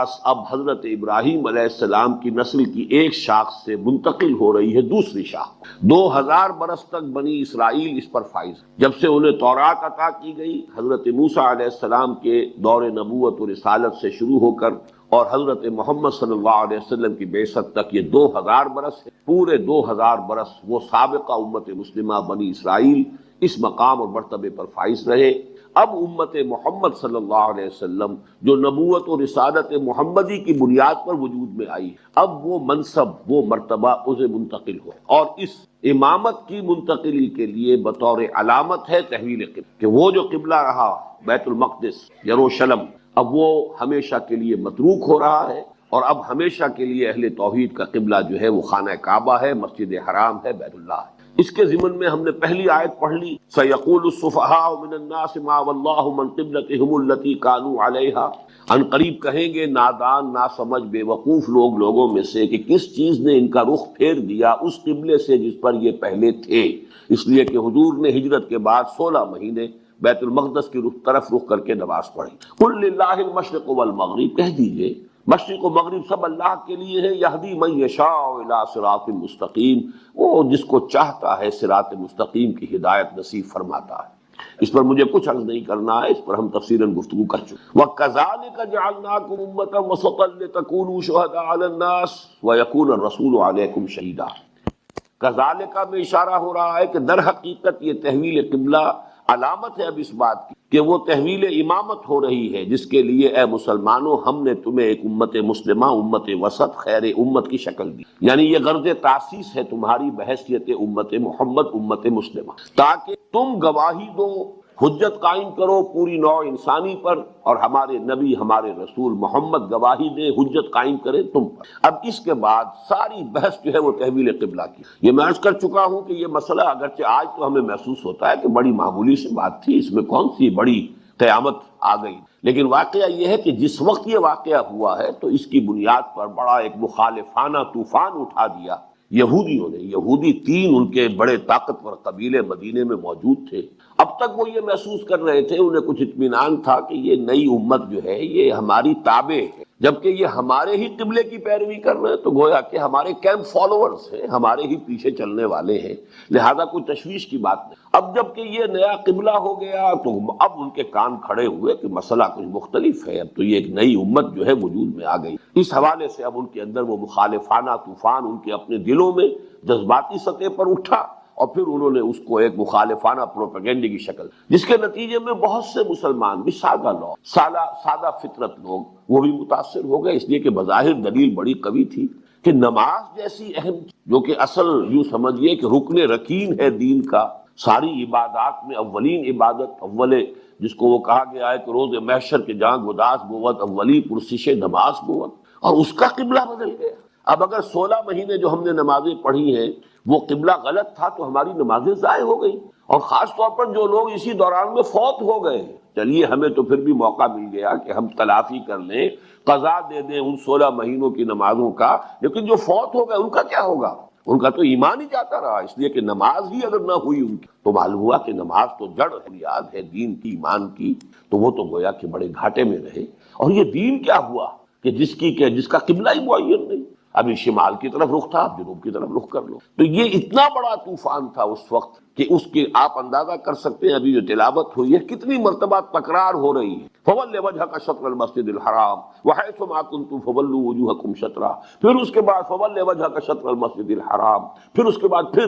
میراث اب حضرت ابراہیم علیہ السلام کی نسل کی ایک شاخ سے منتقل ہو رہی ہے دوسری شاخ۔ 2000 برس تک بنی اسرائیل اس پر فائز، جب سے انہیں تورات عطا کی گئی حضرت موسیٰ علیہ السلام کے دور نبوت و رسالت سے شروع ہو کر اور حضرت محمد صلی اللہ علیہ وسلم کی بعثت تک یہ 2000 برس ہے۔ پورے 2000 برس وہ سابقہ امت مسلمہ بنی اسرائیل اس مقام اور مرتبے پر فائز رہے۔ اب امت محمد صلی اللہ علیہ وسلم جو نبوت و رسالت محمدی کی بنیاد پر وجود میں آئی، اب وہ منصب وہ مرتبہ اسے منتقل ہو، اور اس امامت کی منتقلی کے لیے بطور علامت ہے تحویل قبلہ، کہ وہ جو قبلہ رہا بیت المقدس یروشلم اب وہ ہمیشہ کے لیے متروک ہو رہا ہے، اور اب ہمیشہ کے لیے اہل توحید کا قبلہ جو ہے وہ خانہ کعبہ ہے، مسجد حرام ہے، بیت اللہ ہے۔ اس کے ضمن میں ہم نے پہلی آیت پڑھ لی، سَيَقُولُ السُّفَهَاءُ مِنَ النَّاسِ مَا وَاللَّهُ مَنْ قِبْلَتِهِمُ الَّتِي كَانُوا عَلَيْهَا، ان قریب کہیں گے نادان ناسمجھ بے وقوف لوگوں میں سے کہ کس چیز نے ان کا رخ پھیر دیا اس قبلے سے جس پر یہ پہلے تھے، اس لیے کہ حضور نے ہجرت کے بعد 16 مہینے بیت المقدس کی طرف رخ کر کے نماز پڑھی۔ قُلْ لِلَّهِ الْمَشْرِقُ وَالْمَغْرِبُ، کہہ دیجئے مشرق و مغرب سب اللہ کے لیے ہے، یہدی من یشاء الی صراط مستقیم، وہ جس کو چاہتا ہے صراط مستقیم کی ہدایت نصیب فرماتا ہے۔ اس پر مجھے کچھ عرض نہیں کرنا ہے، اس پر ہم تفصیلاً گفتگو کر چکے۔ وَكَذَلِكَ جَعَلْنَاكُمْ أُمَّةً وَسَطًا لِتَكُونُوا شُهَدَاءَ عَلَى النَّاسِ وَيَكُونَ الرَّسُولُ عَلَيْكُمْ شَهِيدًا۔ کذالک میں اشارہ ہو رہا ہے کہ در حقیقت یہ تحویل قبلہ علامت ہے اب اس بات کی کہ وہ تحویل امامت ہو رہی ہے، جس کے لیے اے مسلمانوں ہم نے تمہیں ایک امت مسلمہ، امت وسط، خیر امت کی شکل دی، یعنی یہ غرض تاسیس ہے تمہاری بحیثیت امت محمد، امت مسلمہ، تاکہ تم گواہی دو، حجت قائم کرو پوری نوع انسانی پر، اور ہمارے نبی ہمارے رسول محمد گواہی دے، حجت قائم کرے تم پر۔ اب اس کے بعد ساری بحث جو ہے وہ تحویل قبلہ کی۔ یہ میں عرض کر چکا ہوں کہ یہ مسئلہ اگرچہ آج تو ہمیں محسوس ہوتا ہے کہ بڑی معمولی سی بات تھی، اس میں کون سی بڑی قیامت آ گئی، لیکن واقعہ یہ ہے کہ جس وقت یہ واقعہ ہوا ہے تو اس کی بنیاد پر بڑا ایک مخالفانہ طوفان اٹھا دیا یہودیوں نے۔ یہودی 3 ان کے بڑے طاقتور قبیلے مدینے میں موجود تھے۔ اب تک وہ یہ محسوس کر رہے تھے، انہیں کچھ اطمینان تھا کہ یہ نئی امت جو ہے یہ ہماری تابع ہے، جبکہ یہ ہمارے ہی قبلے کی پیروی کر رہے ہیں، تو گویا کہ ہمارے کیمپ فالوورز ہیں، ہمارے ہی پیچھے چلنے والے ہیں، لہذا کوئی تشویش کی بات نہیں۔ اب جبکہ یہ نیا قبلہ ہو گیا تو اب ان کے کان کھڑے ہوئے کہ مسئلہ کچھ مختلف ہے، اب تو یہ ایک نئی امت جو ہے وجود میں آ گئی۔ اس حوالے سے اب ان کے اندر وہ مخالفانہ طوفان ان کے اپنے دلوں میں جذباتی سطح پر اٹھا، اور پھر انہوں نے اس کو ایک مخالفانہ پروپیگنڈے کی شکل، جس کے نتیجے میں بہت سے مسلمان بھی سادہ لوگ، سادہ فطرت لوگ، وہ بھی متاثر ہو گئے، اس لیے کہ بظاہر دلیل بڑی قوی تھی کہ نماز جیسی اہم، جو کہ اصل یوں سمجھیے کہ رکن رکین ہے دین کا، ساری عبادات میں اولین عبادت جس کو وہ کہا گیا ہے کہ روز محشر کے جان گداس بود اولی پرسش نماز بود، اور اس کا قبلہ بدل گیا۔ اب اگر 16 مہینے جو ہم نے نمازیں پڑھی ہیں وہ قبلہ غلط تھا تو ہماری نمازیں ضائع ہو گئی، اور خاص طور پر جو لوگ اسی دوران میں فوت ہو گئے، چلیے ہمیں تو پھر بھی موقع مل گیا کہ ہم تلافی کر لیں، قضا دے دیں ان 16 مہینوں کی نمازوں کا، لیکن جو فوت ہو گئے ان کا کیا ہوگا؟ ان کا تو ایمان ہی جاتا رہا، اس لیے کہ نماز ہی اگر نہ ہوئی ان کی تو معلوم ہوا کہ نماز تو جڑ ہے، بنیاد ہے دین کی، ایمان کی، تو وہ تو گویا کہ بڑے گھاٹے میں رہے۔ اور یہ دین کیا ہوا کہ جس کا قبلہ ہی معین نہیں، ابھی شمال کی طرف رخ تھا، اب جنوب کی طرف رخ کر لو۔ تو یہ اتنا بڑا طوفان تھا اس وقت کہ اس کی آپ اندازہ کر سکتے ہیں، ابھی جو تلاوت ہوئی ہے کتنی مرتبہ تکرار ہو رہی ہے۔ فَوَلِّ وَجْهَكَ شَطْرَ الْمَسْجِدِ الْحَرَامِ وَحَيْثُ مَا كُنتُمْ فَوَلُّوا وُجُوهَكُمْ شَطْرَهُ، پھر اس کے بعد فَوَلِّ وَجْهَكَ شَطْرَ الْمَسْجِدِ الْحَرَامِ، پھر اس کے بعد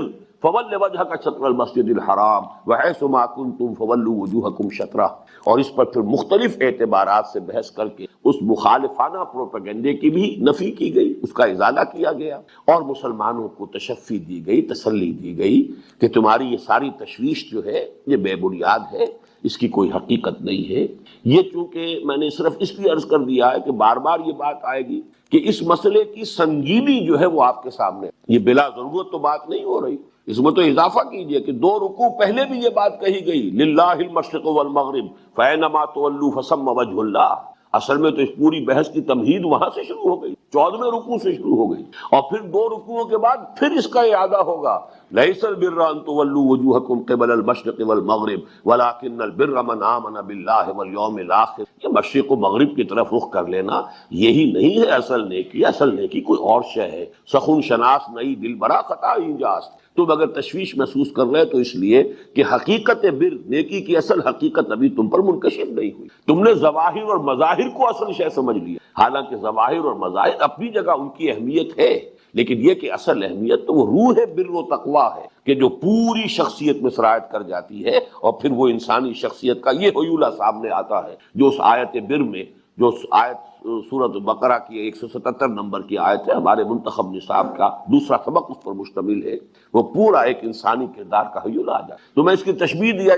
فَوَلِّ وَجْهَكَ شَطْرَ الْمَسْجِدِ الْحَرَامِ وَحَيْثُ مَا كُنتُمْ فَوَلُّوا وُجُوهَكُمْ شَطْرَهُ، اور اس پر پھر مختلف اعتبارات سے بحث کر کے اس مخالفانہ پروپیگنڈے کی بھی نفی کی گئی، اس کا ازالہ کیا گیا، اور مسلمانوں کو تشفی دی گئی، تسلی دی گئی کہ تمہاری یہ ساری تشویش جو ہے یہ بے بنیاد ہے، اس کی کوئی حقیقت نہیں ہے۔ یہ چونکہ میں نے صرف اس لیے عرض کر دیا ہے کہ بار بار یہ بات آئے گی کہ اس مسئلے کی سنگینی جو ہے وہ آپ کے سامنے، یہ بلا ضرورت تو بات نہیں ہو رہی، اس میں تو اضافہ کیجئے کہ 2 رکوع پہلے بھی یہ بات کہی گئی، للہ المشرق والمغرب فینما تولوا فثم وجہ اللہ، اصل میں تو اس پوری بحث کی تمہید وہاں سے شروع ہو گئی، 14ویں رکوع سے شروع ہو گئی، اور پھر 2 رکوعوں کے بعد پھر اس کا اعادہ ہوگا۔ لیس البر ان تولوا وجوہکم قبل المشرق والمغرب ولکن البر من آمن باللہ والیوم الاخر۔ یہ مشرق و مغرب کی طرف رخ کر لینا یہی نہیں ہے اصل نیکی، اصل نیکی کوئی اور شے ہے۔ سخن شناس نئی دل برا خطا اینجاست۔ تم اگر تشویش محسوس کر رہے تو اس لیے کہ حقیقت بر، نیکی کی اصل حقیقت ابھی تم پر منکشف نہیں ہوئی، تم نے ظواہر اور مظاہر کو اصل شے سمجھ لیا، حالانکہ ظواہر اور مظاہر اپنی جگہ ان کی اہمیت ہے، لیکن یہ کہ اصل اہمیت تو وہ روح بر و تقویٰ ہے کہ جو پوری شخصیت میں سرایت کر جاتی ہے، اور پھر وہ انسانی شخصیت کا یہ حیولہ سامنے آتا ہے جو اس آیت بر میں، جو آیت سورۃ بقرہ کی 177 نمبر کی آیت ہے، ہمارے منتخب نصاب کا دوسرا سبق اس پر مشتمل ہے، وہ پورا ایک انسانی کردار کا حیولہ آ جائے۔ تو میں اس کی تشبیہ دیا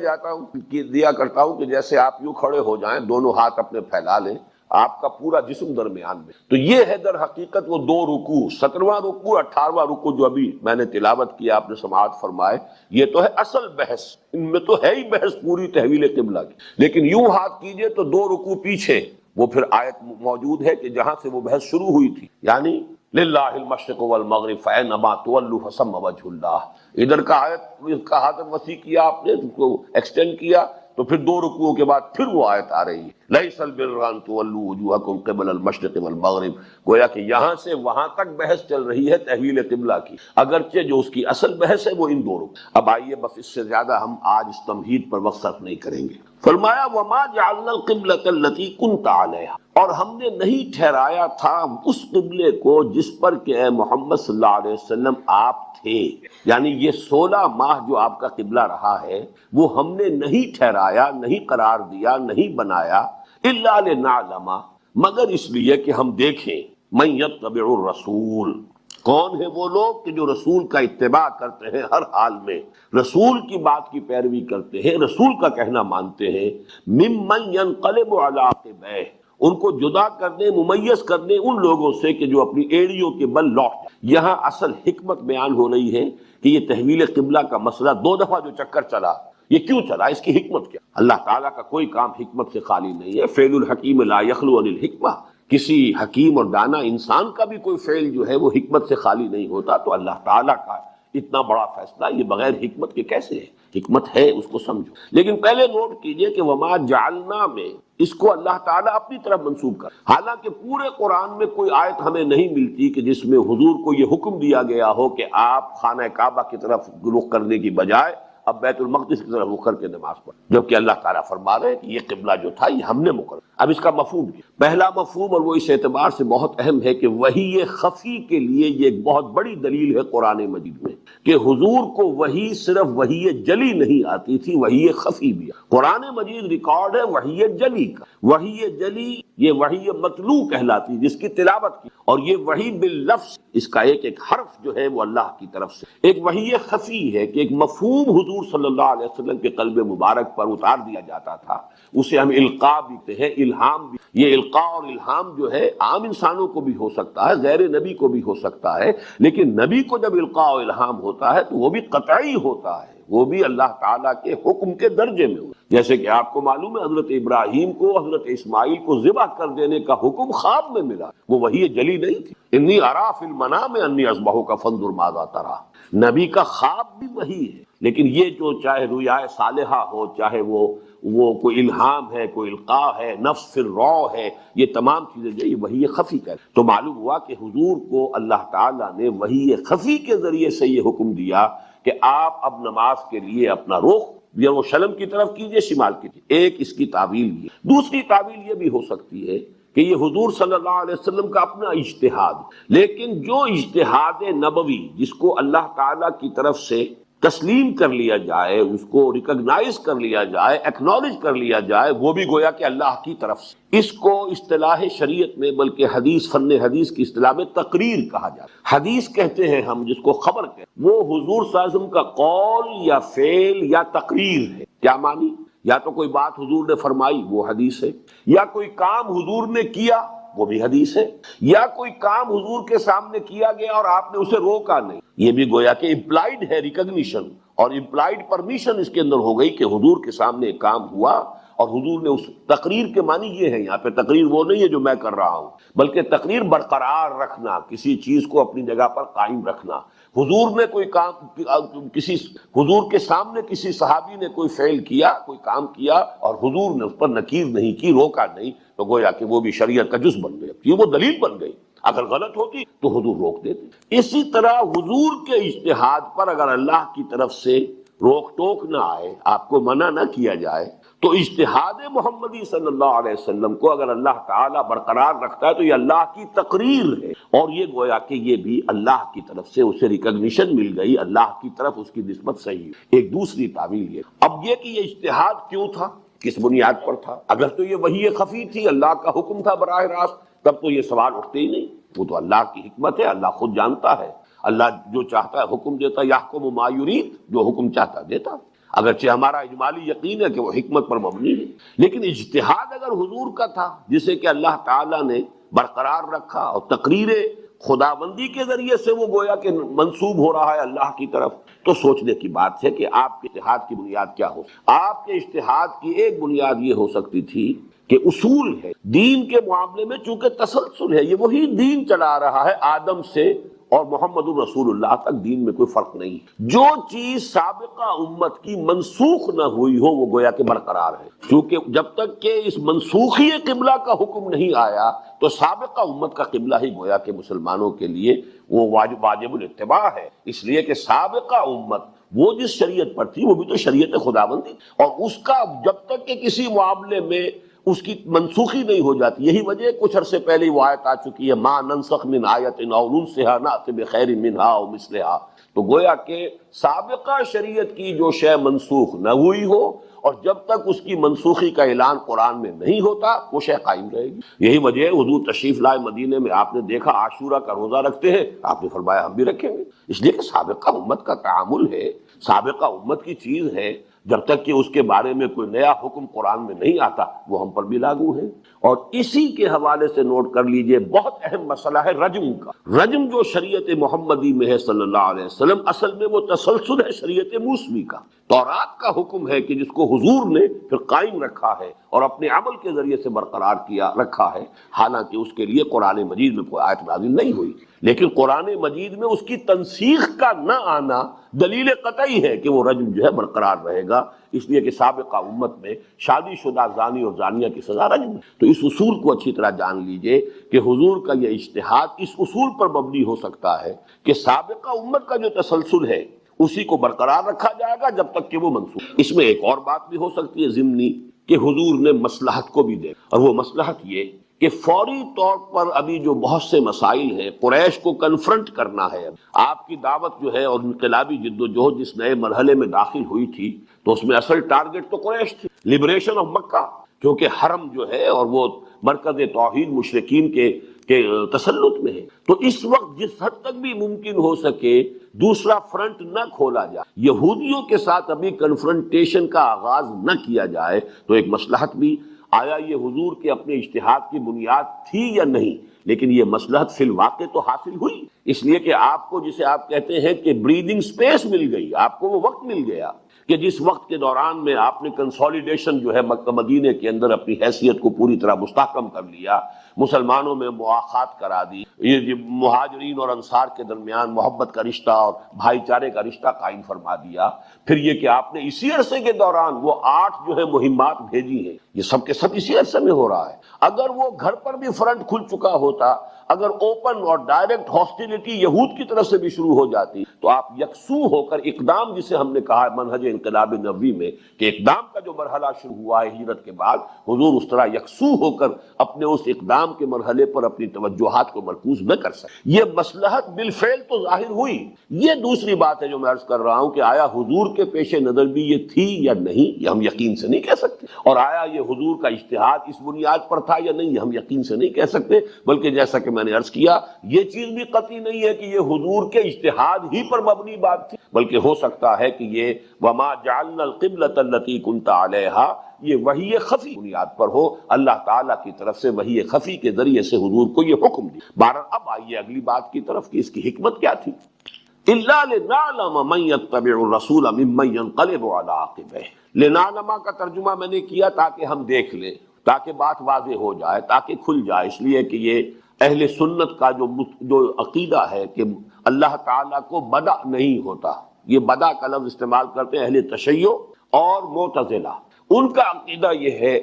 کرتا ہوں کہ جیسے آپ یوں کھڑے ہو جائیں، دونوں ہاتھ اپنے پھیلا لیں، آپ کا پورا جسم درمیان میں، تو یہ ہے در حقیقت وہ 2 رکوع، 17واں رکوع، 18واں رکوع جو ابھی میں نے تلاوت کیا، آپ نے سماعت فرمائے، یہ تو ہے اصل بحث، ان میں تو ہے ہی بحث پوری تحویل قبلہ کی، لیکن یوں ہاتھ کیجئے تو 2 رکوع پیچھے وہ پھر آیت موجود ہے کہ جہاں سے وہ بحث شروع ہوئی تھی، یعنی للہ المشرق والمغرب فینما تولوا فثم وجہ اللہ، ادھر کا آیت، اس کا ہاتھ وسیع کیا آپ نے، اس کو ایکسٹینڈ کیا، تو پھر 2 رکوعوں کے بعد پھر وہ آیت آ رہی ہے لیس البر ان تولوا وجوہکم قبل المشرق والمغرب۔ گویا کہ یہاں سے وہاں تک بحث چل رہی ہے تحویل قبلہ کی، اگرچہ جو اس کی اصل بحث ہے وہ ان 2 رکوع۔ اب آئیے بس اس سے زیادہ ہم آج اس تمہید پر وقت صرف نہیں کریں گے۔ فرمایا وما جعلنا القبلۃ التی کنت علیہا، اور ہم نے نہیں ٹھہرایا تھا اس قبلے کو جس پر کہ اے محمد صلی اللہ علیہ وسلم آپ تھے، یعنی یہ 16 ماہ جو آپ کا قبلہ رہا ہے وہ ہم نے نہیں ٹھہرایا، نہیں قرار دیا، نہیں بنایا، الا لنعلم، مگر اس لیے کہ ہم دیکھیں، من یتبع الرسول، کون ہے وہ لوگ کہ جو رسول کا اتباع کرتے ہیں ہر حال میں، رسول کی بات کی پیروی کرتے ہیں، رسول کا کہنا مانتے ہیں، ممن ینقلب علی عقبیہ، ان کو جدا کرنے، ممیز کرنے ان لوگوں سے کہ جو اپنی ایڑیوں کے بل لوٹ جائیں۔ یہاں اصل حکمت بیان ہو رہی ہے کہ یہ تحویل قبلہ کا مسئلہ 2 دفعہ جو چکر چلا، یہ کیوں چلا، اس کی حکمت کیا؟ اللہ تعالیٰ کا کوئی کام حکمت سے خالی نہیں ہے، فعل الحکیم لا یخلو عن الحکمہ، کسی حکیم اور دانا انسان کا بھی کوئی فعل جو ہے وہ حکمت سے خالی نہیں ہوتا، تو اللہ تعالیٰ کا اتنا بڑا فیصلہ یہ بغیر حکمت کے کیسے ہے؟ حکمت ہے، اس کو سمجھو۔ لیکن پہلے نوٹ کیجئے کہ وما جعلنا میں اس کو اللہ تعالیٰ اپنی طرف منسوب کر، حالانکہ پورے قرآن میں کوئی آیت ہمیں نہیں ملتی کہ جس میں حضور کو یہ حکم دیا گیا ہو کہ آپ خانہ کعبہ کی طرف رخ کرنے کی بجائے اب بیت المقدس کی طرف رخ کر کے نماز پڑھ، جبکہ اللہ تعالیٰ فرما رہے ہیں کہ یہ قبلہ جو تھا یہ ہم نے مقرر۔ اب اس کا مفہوم کیا؟ پہلا مفہوم، اور وہ اس اعتبار سے بہت اہم ہے کہ وحی خفی کے لیے یہ ایک بہت بڑی دلیل ہے قرآن مجید میں کہ حضور کو وحی صرف وحی جلی نہیں آتی تھی، وحی خفی بھی۔ قرآن مجید ریکارڈ ہے وحی جلی کا، وحی جلی یہ وحی مطلوع کہلاتی جس کی تلاوت کی، اور یہ وحی باللفظ، اس کا ایک ایک حرف جو ہے وہ اللہ کی طرف سے۔ ایک وحی خفی ہے کہ ایک مفہوم حضور صلی اللہ علیہ وسلم کے قلب مبارک پر اتار دیا جاتا تھا، اسے ہم القاء بھی کہتے ہیں، الہام بھی۔ یہ القاء اور الہام جو ہے عام انسانوں کو بھی ہو سکتا ہے، غیر نبی کو بھی ہو سکتا ہے، لیکن نبی کو جب القاء و الہام ہوتا ہے تو وہ بھی قطعی ہوتا ہے، وہ بھی اللہ تعالیٰ کے حکم کے درجے میں ہو۔ جیسے کہ آپ کو معلوم ہے حضرت ابراہیم کو حضرت اسماعیل کو ذبح کر دینے کا حکم خواب میں ملا، وہ وحی جلی نہیں تھی۔ انی ارا فی المنام انی اذبحک فانظر ماذا تری، نبی کا خواب بھی وحی ہے، لیکن یہ جو چاہے رؤیا صالحہ ہو، چاہے وہ کوئی الہام ہے، کوئی القاء ہے، نفس فی الروع ہے، یہ تمام چیزیں جو یہ وحی خفی کا ہے۔ تو معلوم ہوا کہ حضور کو اللہ تعالیٰ نے وحی خفی کے ذریعے سے یہ حکم دیا کہ آپ اب نماز کے لیے اپنا رخ یا وہ شلم کی طرف کیجئے، شمال کی طرف۔ ایک اس کی تعویل یہ، دوسری تعویل یہ بھی ہو سکتی ہے کہ یہ حضور صلی اللہ علیہ وسلم کا اپنا اجتہاد، لیکن جو اجتہاد نبوی جس کو اللہ تعالیٰ کی طرف سے تسلیم کر لیا جائے، اس کو ریکگنائز کر لیا جائے، ایکنالج کر لیا جائے، وہ بھی گویا کہ اللہ کی طرف سے۔ اس کو اصطلاح شریعت میں، بلکہ حدیث، فن حدیث کی اصطلاح میں تقریر کہا جاتا ہے۔ حدیث کہتے ہیں ہم جس کو خبر کہتے ہیں، وہ حضور صلی اللہ علیہ وسلم کا قول یا فعل یا تقریر ہے۔ کیا معنی؟ یا تو کوئی بات حضور نے فرمائی وہ حدیث ہے، یا کوئی کام حضور نے کیا وہ بھی حدیث ہے، یا کوئی کام حضور کے سامنے کیا گیا اور آپ نے اسے روکا نہیں، یہ بھی گویا کہ امپلائڈ ہے ریکگنیشن، اور امپلائڈ پرمیشن اس کے اندر ہو گئی کہ حضور کے سامنے ایک کام ہوا اور حضور نے اس تقریر کے معنی یہ ہے، یہاں پہ تقریر وہ نہیں ہے جو میں کر رہا ہوں، بلکہ تقریر برقرار رکھنا، کسی چیز کو اپنی جگہ پر قائم رکھنا۔ حضور نے کوئی کام، حضور کے سامنے کسی صحابی نے کوئی فعل کیا، کوئی کام کیا، اور حضور نے اس پر نکیر نہیں کی، روکا نہیں، تو گویا کہ وہ بھی شریعت کا جز بن گیا، یہ وہ دلیل بن گئی۔ اگر غلط ہوتی تو حضور روک دیتے۔ اسی طرح حضور کے اجتہاد پر اگر اللہ کی طرف سے روک ٹوک نہ آئے، آپ کو منع نہ کیا جائے، تو اجتہاد محمدی صلی اللہ علیہ وسلم کو اگر اللہ تعالیٰ برقرار رکھتا ہے تو یہ اللہ کی تقریر ہے، اور یہ گویا کہ یہ بھی اللہ کی طرف سے اسے ریکگنیشن مل گئی، اللہ کی طرف اس کی نسبت صحیح۔ ایک دوسری تعویل یہ، اب یہ کہ یہ اجتہاد کیوں تھا، کس بنیاد پر تھا؟ اگر تو یہ وحی خفی تھی، اللہ کا حکم تھا براہ راست، تب تو یہ سوال اٹھتے ہی نہیں۔ وہ تو اللہ کی حکمت ہے، اللہ خود جانتا ہے، اللہ جو چاہتا ہے حکم دیتا، یحکم ما یرید، جو حکم چاہتا دیتا، اگرچہ ہمارا اجمالی یقین ہے کہ وہ حکمت پر مبنی ہے۔ لیکن اجتہاد اگر حضور کا تھا جسے کہ اللہ تعالیٰ نے برقرار رکھا، اور تقریر خداوندی کے ذریعے سے وہ گویا کہ منسوب ہو رہا ہے اللہ کی طرف، تو سوچنے کی بات ہے کہ آپ کے اجتہاد کی بنیاد کیا ہو۔ آپ کے اجتہاد کی ایک بنیاد یہ ہو سکتی تھی کہ اصول ہے دین کے معاملے میں، چونکہ تسلسل ہے، یہ وہی دین چلا رہا ہے آدم سے اور محمد الرسول اللہ تک، دین میں کوئی فرق نہیں۔ جو چیز سابقہ امت کی منسوخ نہ ہوئی ہو وہ گویا کہ برقرار ہے، کیونکہ جب تک کہ اس منسوخی قبلہ کا حکم نہیں آیا تو سابقہ امت کا قبلہ ہی گویا کہ مسلمانوں کے لیے وہ واجب الاتباع ہے، اس لیے کہ سابقہ امت وہ جس شریعت پر تھی وہ بھی تو شریعت خداوندی، اور اس کا جب تک کہ کسی معاملے میں اس کی منسوخی نہیں ہو جاتی، یہی وجہ کچھ عرصے پہلے وہ آیت آ چکی ہے، ما ننسخ من آیت او ننسها نأت بخیر منها او مثلها، تو گویا کہ سابقہ شریعت کی جو شے منسوخ نہ ہوئی ہو، اور جب تک اس کی منسوخی کا اعلان قرآن میں نہیں ہوتا وہ شے قائم رہے گی۔ یہی وجہ ہے حضور تشریف لائے مدینے میں، آپ نے دیکھا عاشورہ کا روزہ رکھتے ہیں، آپ نے فرمایا ہم بھی رکھیں گے، اس لیے کہ سابقہ امت کا تعامل ہے، سابقہ امت کی چیز ہے، جب تک کہ اس کے بارے میں کوئی نیا حکم قرآن میں نہیں آتا وہ ہم پر بھی لاگو ہے۔ اور اسی کے حوالے سے نوٹ کر لیجئے، بہت اہم مسئلہ ہے رجم کا۔ رجم جو شریعت محمدی میں ہے صلی اللہ علیہ وسلم، اصل میں وہ تسلسل ہے شریعت موسوی کا۔ تورات کا حکم ہے کہ جس کو حضور نے پھر قائم رکھا ہے اور اپنے عمل کے ذریعے سے برقرار کیا رکھا ہے، حالانکہ اس کے لیے قرآن مجید میں کوئی آیت نازل نہیں ہوئی، لیکن قرآن مجید میں اس کی تنسیخ کا نہ آنا دلیل قطعی ہے کہ وہ رجم جو ہے برقرار رہے گا، اس لیے کہ سابقہ امت میں شادی شدہ زانی اور زانیہ کی سزا رجم ہے۔ تو اس اصول کو اچھی طرح جان لیجئے کہ حضور کا یہ اجتہاد اس اصول پر مبنی ہو سکتا ہے کہ سابقہ امت کا جو تسلسل ہے اسی کو برقرار رکھا جائے گا جب تک کہ وہ منسوخ۔ اس میں ایک اور بات بھی ہو سکتی ہے ضمنی، کہ حضور نے مصلحت کو بھی دیکھا، اور وہ مصلحت یہ کہ فوری طور پر ابھی جو بہت سے مسائل ہیں قریش کو کنفرنٹ کرنا ہے۔ آپ کی دعوت جو ہے اور انقلابی جد و جہد جس نئے مرحلے میں داخل ہوئی تھی تو اس میں اصل ٹارگٹ تو قریش تھی، لبریشن آف مکہ، کیونکہ حرم جو ہے اور وہ مرکز توحید مشرکین کے تسلط میں ہے۔ تو اس وقت جس حد تک بھی ممکن ہو سکے دوسرا فرنٹ نہ کھولا جائے، یہودیوں کے ساتھ ابھی کنفرنٹیشن کا آغاز نہ کیا جائے، تو ایک مصلحت بھی آیا یہ حضور کے اپنے اجتہاد کی بنیاد تھی یا نہیں، لیکن یہ مصلحت فی الواقع تو حاصل ہوئی، اس لیے کہ آپ کو جسے آپ کہتے ہیں کہ بریدنگ سپیس مل گئی، آپ کو وہ وقت مل گیا کہ جس وقت کے دوران میں آپ نے کنسولیڈیشن جو ہے مکہ مدینے کے اندر اپنی حیثیت کو پوری طرح مستحکم کر لیا، مسلمانوں میں مواخات کرا دی، یہ مہاجرین اور انصار کے درمیان محبت کا رشتہ اور بھائی چارے کا رشتہ قائم فرما دیا، پھر یہ کہ آپ نے اسی عرصے کے دوران وہ 8 جو ہے مہمات بھیجی ہیں، یہ سب کے سب اسی عرصے میں ہو رہا ہے۔ اگر وہ گھر پر بھی فرنٹ کھل چکا ہوتا، اگر اوپن اور ڈائریکٹ ہاسٹیلٹی یہود کی طرف سے بھی شروع ہو جاتی، تو آپ یکسو ہو کر اقدام، جسے ہم نے کہا منہج انقلاب نبوی میں کہ اقدام کا جو مرحلہ شروع ہوا ہے ہجرت کے بعد، حضور اس طرح یکسو ہو کر اپنے اس اقدام کے مرحلے پر اپنی توجہات کو مرکوز نہ کر سکے۔ یہ مصلحت بالفعل تو ظاہر ہوئی۔ یہ دوسری بات ہے جو میں عرض کر رہا ہوں کہ آیا حضور کے پیش نظر بھی یہ تھی یا نہیں، یہ ہم یقین سے نہیں کہہ سکتے، اور آیا یہ حضور کا اجتہاد اس بنیاد پر تھا یا نہیں، یہ ہم یقین سے نہیں کہہ سکتے، بلکہ جیسا کہ میں نے عرض کیا یہ چیز بھی قطعی نہیں ہے کہ یہ حضور کے اجتہاد ہی پر مبنی بات تھی، بلکہ ہو سکتا ہے کہ یہ وما جعلنا القبلۃ التي كنت عليها یہ وحی خفی بنیاد پر ہو، اللہ تعالیٰ کی طرف سے وحی خفی کے ذریعے سے حضور کو یہ حکم دیا۔ بہرحال اب آئیے اگلی بات کی طرف کہ اس کی حکمت کیا تھی۔ إِلَّا لِنَعْلَمَ مَن يَتَّبِعُ الرَّسُولَ مِمَّن يَنقَلِبُ عَلَىٰ عَقِبَيْهِ، لنعلم کا ترجمہ میں نے کیا تاکہ ہم دیکھ لیں، تاکہ بات واضح ہو جائے، تاکہ کھل جائے، اس لیے کہ یہ اہل سنت کا جو عقیدہ ہے کہ اللہ تعالیٰ کو بدع نہیں ہوتا، یہ بدع کا لفظ استعمال کرتے ہیں اہل تشیع اور معتزلہ، ان کا عقیدہ یہ ہے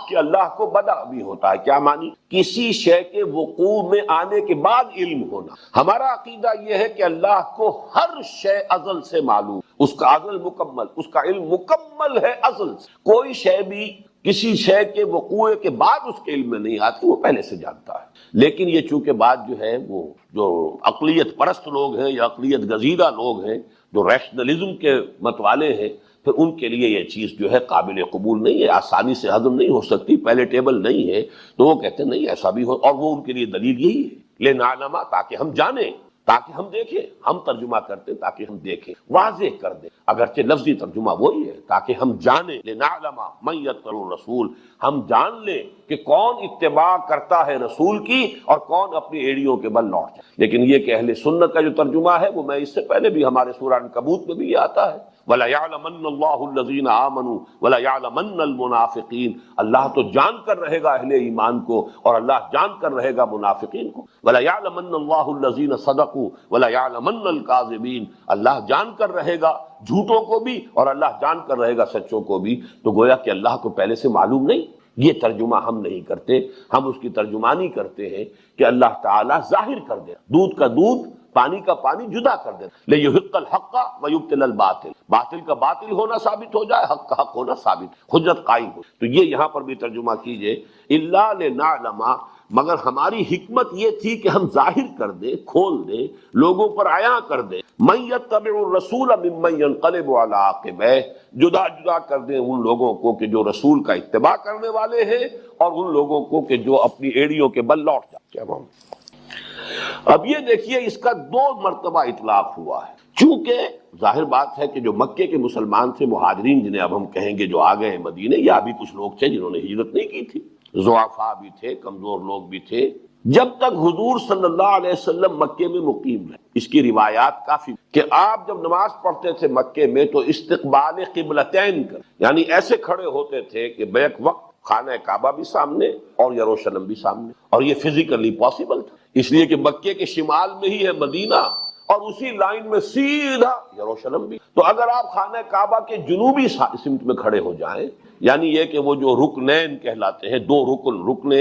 کہ اللہ کو بدع بھی ہوتا ہے۔ کیا معنی؟ کسی شے کے وقوع میں آنے کے بعد علم ہونا۔ ہمارا عقیدہ یہ ہے کہ اللہ کو ہر شے ازل سے معلوم، اس کا ازل مکمل، اس کا علم مکمل ہے ازل سے، کوئی شے بھی کسی شے کے وقوع کے بعد اس کے علم میں نہیں آتی، وہ پہلے سے جانتا ہے۔ لیکن یہ چونکہ بات جو ہے وہ جو عقلیت پرست لوگ ہیں یا عقلیت گزیدہ لوگ ہیں، جو ریشنلزم کے متوالے ہیں، پھر ان کے لیے یہ چیز جو ہے قابل قبول نہیں ہے، آسانی سے ہضم نہیں ہو سکتی، پیلیٹیبل نہیں ہے، تو وہ کہتے ہیں نہیں ایسا بھی ہو، اور وہ ان کے لیے دلیل یہی ہے لنعلم، تاکہ ہم جانیں، تاکہ ہم دیکھیں، ہم ترجمہ کرتے ہیں تاکہ ہم دیکھیں، واضح کر دیں، اگرچہ لفظی ترجمہ وہی ہے، تاکہ ہم جانیں، لنعلم من یتبع الرسول، ہم جان لیں کہ کون اتباع کرتا ہے رسول کی اور کون اپنی ایڑیوں کے بل لوٹ جائے۔ لیکن یہ کہ اہل سنت کا جو ترجمہ ہے وہ میں اس سے پہلے بھی ہمارے سورہ عنکبوت میں بھی یہ آتا ہے، وَلَيَعْلَمَنَّ اللَّهُ الَّذِينَ آمَنُوا وَلَيَعْلَمَنَّ الْمُنَافِقِينَ، اللہ تو جان کر رہے گا اہل ایمان کو اور اللہ جان کر رہے گا منافقین کو، وَلَيَعْلَمَنَّ اللَّهُ الَّذِينَ صَدَقُوا وَلَيَعْلَمَنَّ الْكَاذِبِينَ، اللہ جان کر رہے گا جھوٹوں کو بھی اور اللہ جان کر رہے گا سچوں کو بھی۔ تو گویا کہ اللہ کو پہلے سے معلوم نہیں، یہ ترجمہ ہم نہیں کرتے، ہم اس کی ترجمانی کرتے ہیں کہ اللہ تعالیٰ ظاہر کر دے، دودھ کا دودھ پانی کا پانی جدا کر دے، لِيُحِقَّ الْحَقَّ وَيُبْطِلَ الْبَاطِلَ، باطل کا باطل ہونا ثابت ہو جائے، حق کا حق ہونا ثابت، حجت قائم ہو۔ تو یہ یہاں پر بھی ترجمہ کیجئے إِلَّا لِنَعْلَمَ، مگر ہماری حکمت یہ تھی کہ ہم ظاہر کر دیں، کھول دیں، لوگوں پر عیاں کر دیں، مَن يَتَّبِعُ الرَّسُولَ مِمَّن يَنقَلِبُ عَلَىٰ عَقِبَیْهِ، جدا جدا کر دیں ان لوگوں کو کہ جو رسول کا اتباع کرنے والے ہیں اور ان لوگوں کو کہ جو اپنی ایڑیوں کے بل لوٹ جائیں۔ کیا بات؟ اب یہ دیکھیے اس کا 2 مرتبہ اطلاق ہوا ہے، چونکہ ظاہر بات ہے کہ جو مکے کے مسلمان تھے، مہاجرین جنہیں اب ہم کہیں گے جو آ گئے ہیں مدینے، یا ابھی کچھ لوگ تھے جنہوں نے ہجرت نہیں کی تھی، ضعفاء بھی تھے، کمزور لوگ بھی تھے، جب تک حضور صلی اللہ علیہ وسلم مکے میں مقیم رہے، اس کی روایات کافی کہ آپ جب نماز پڑھتے تھے مکے میں تو استقبال قبلتین کر، یعنی ایسے کھڑے ہوتے تھے کہ بیک وقت خانہ کعبہ بھی سامنے اور یروشلم بھی سامنے، اور یہ فزیکلی پاسبل تھا، اس لیے کہ مکے کے شمال میں ہی ہے مدینہ اور اسی لائن میں سیدھا یروشلم بھی، تو اگر آپ خانہ کعبہ کے جنوبی سمت میں کھڑے ہو جائیں، یعنی یہ کہ وہ جو رکنین کہلاتے ہیں، 2 رکن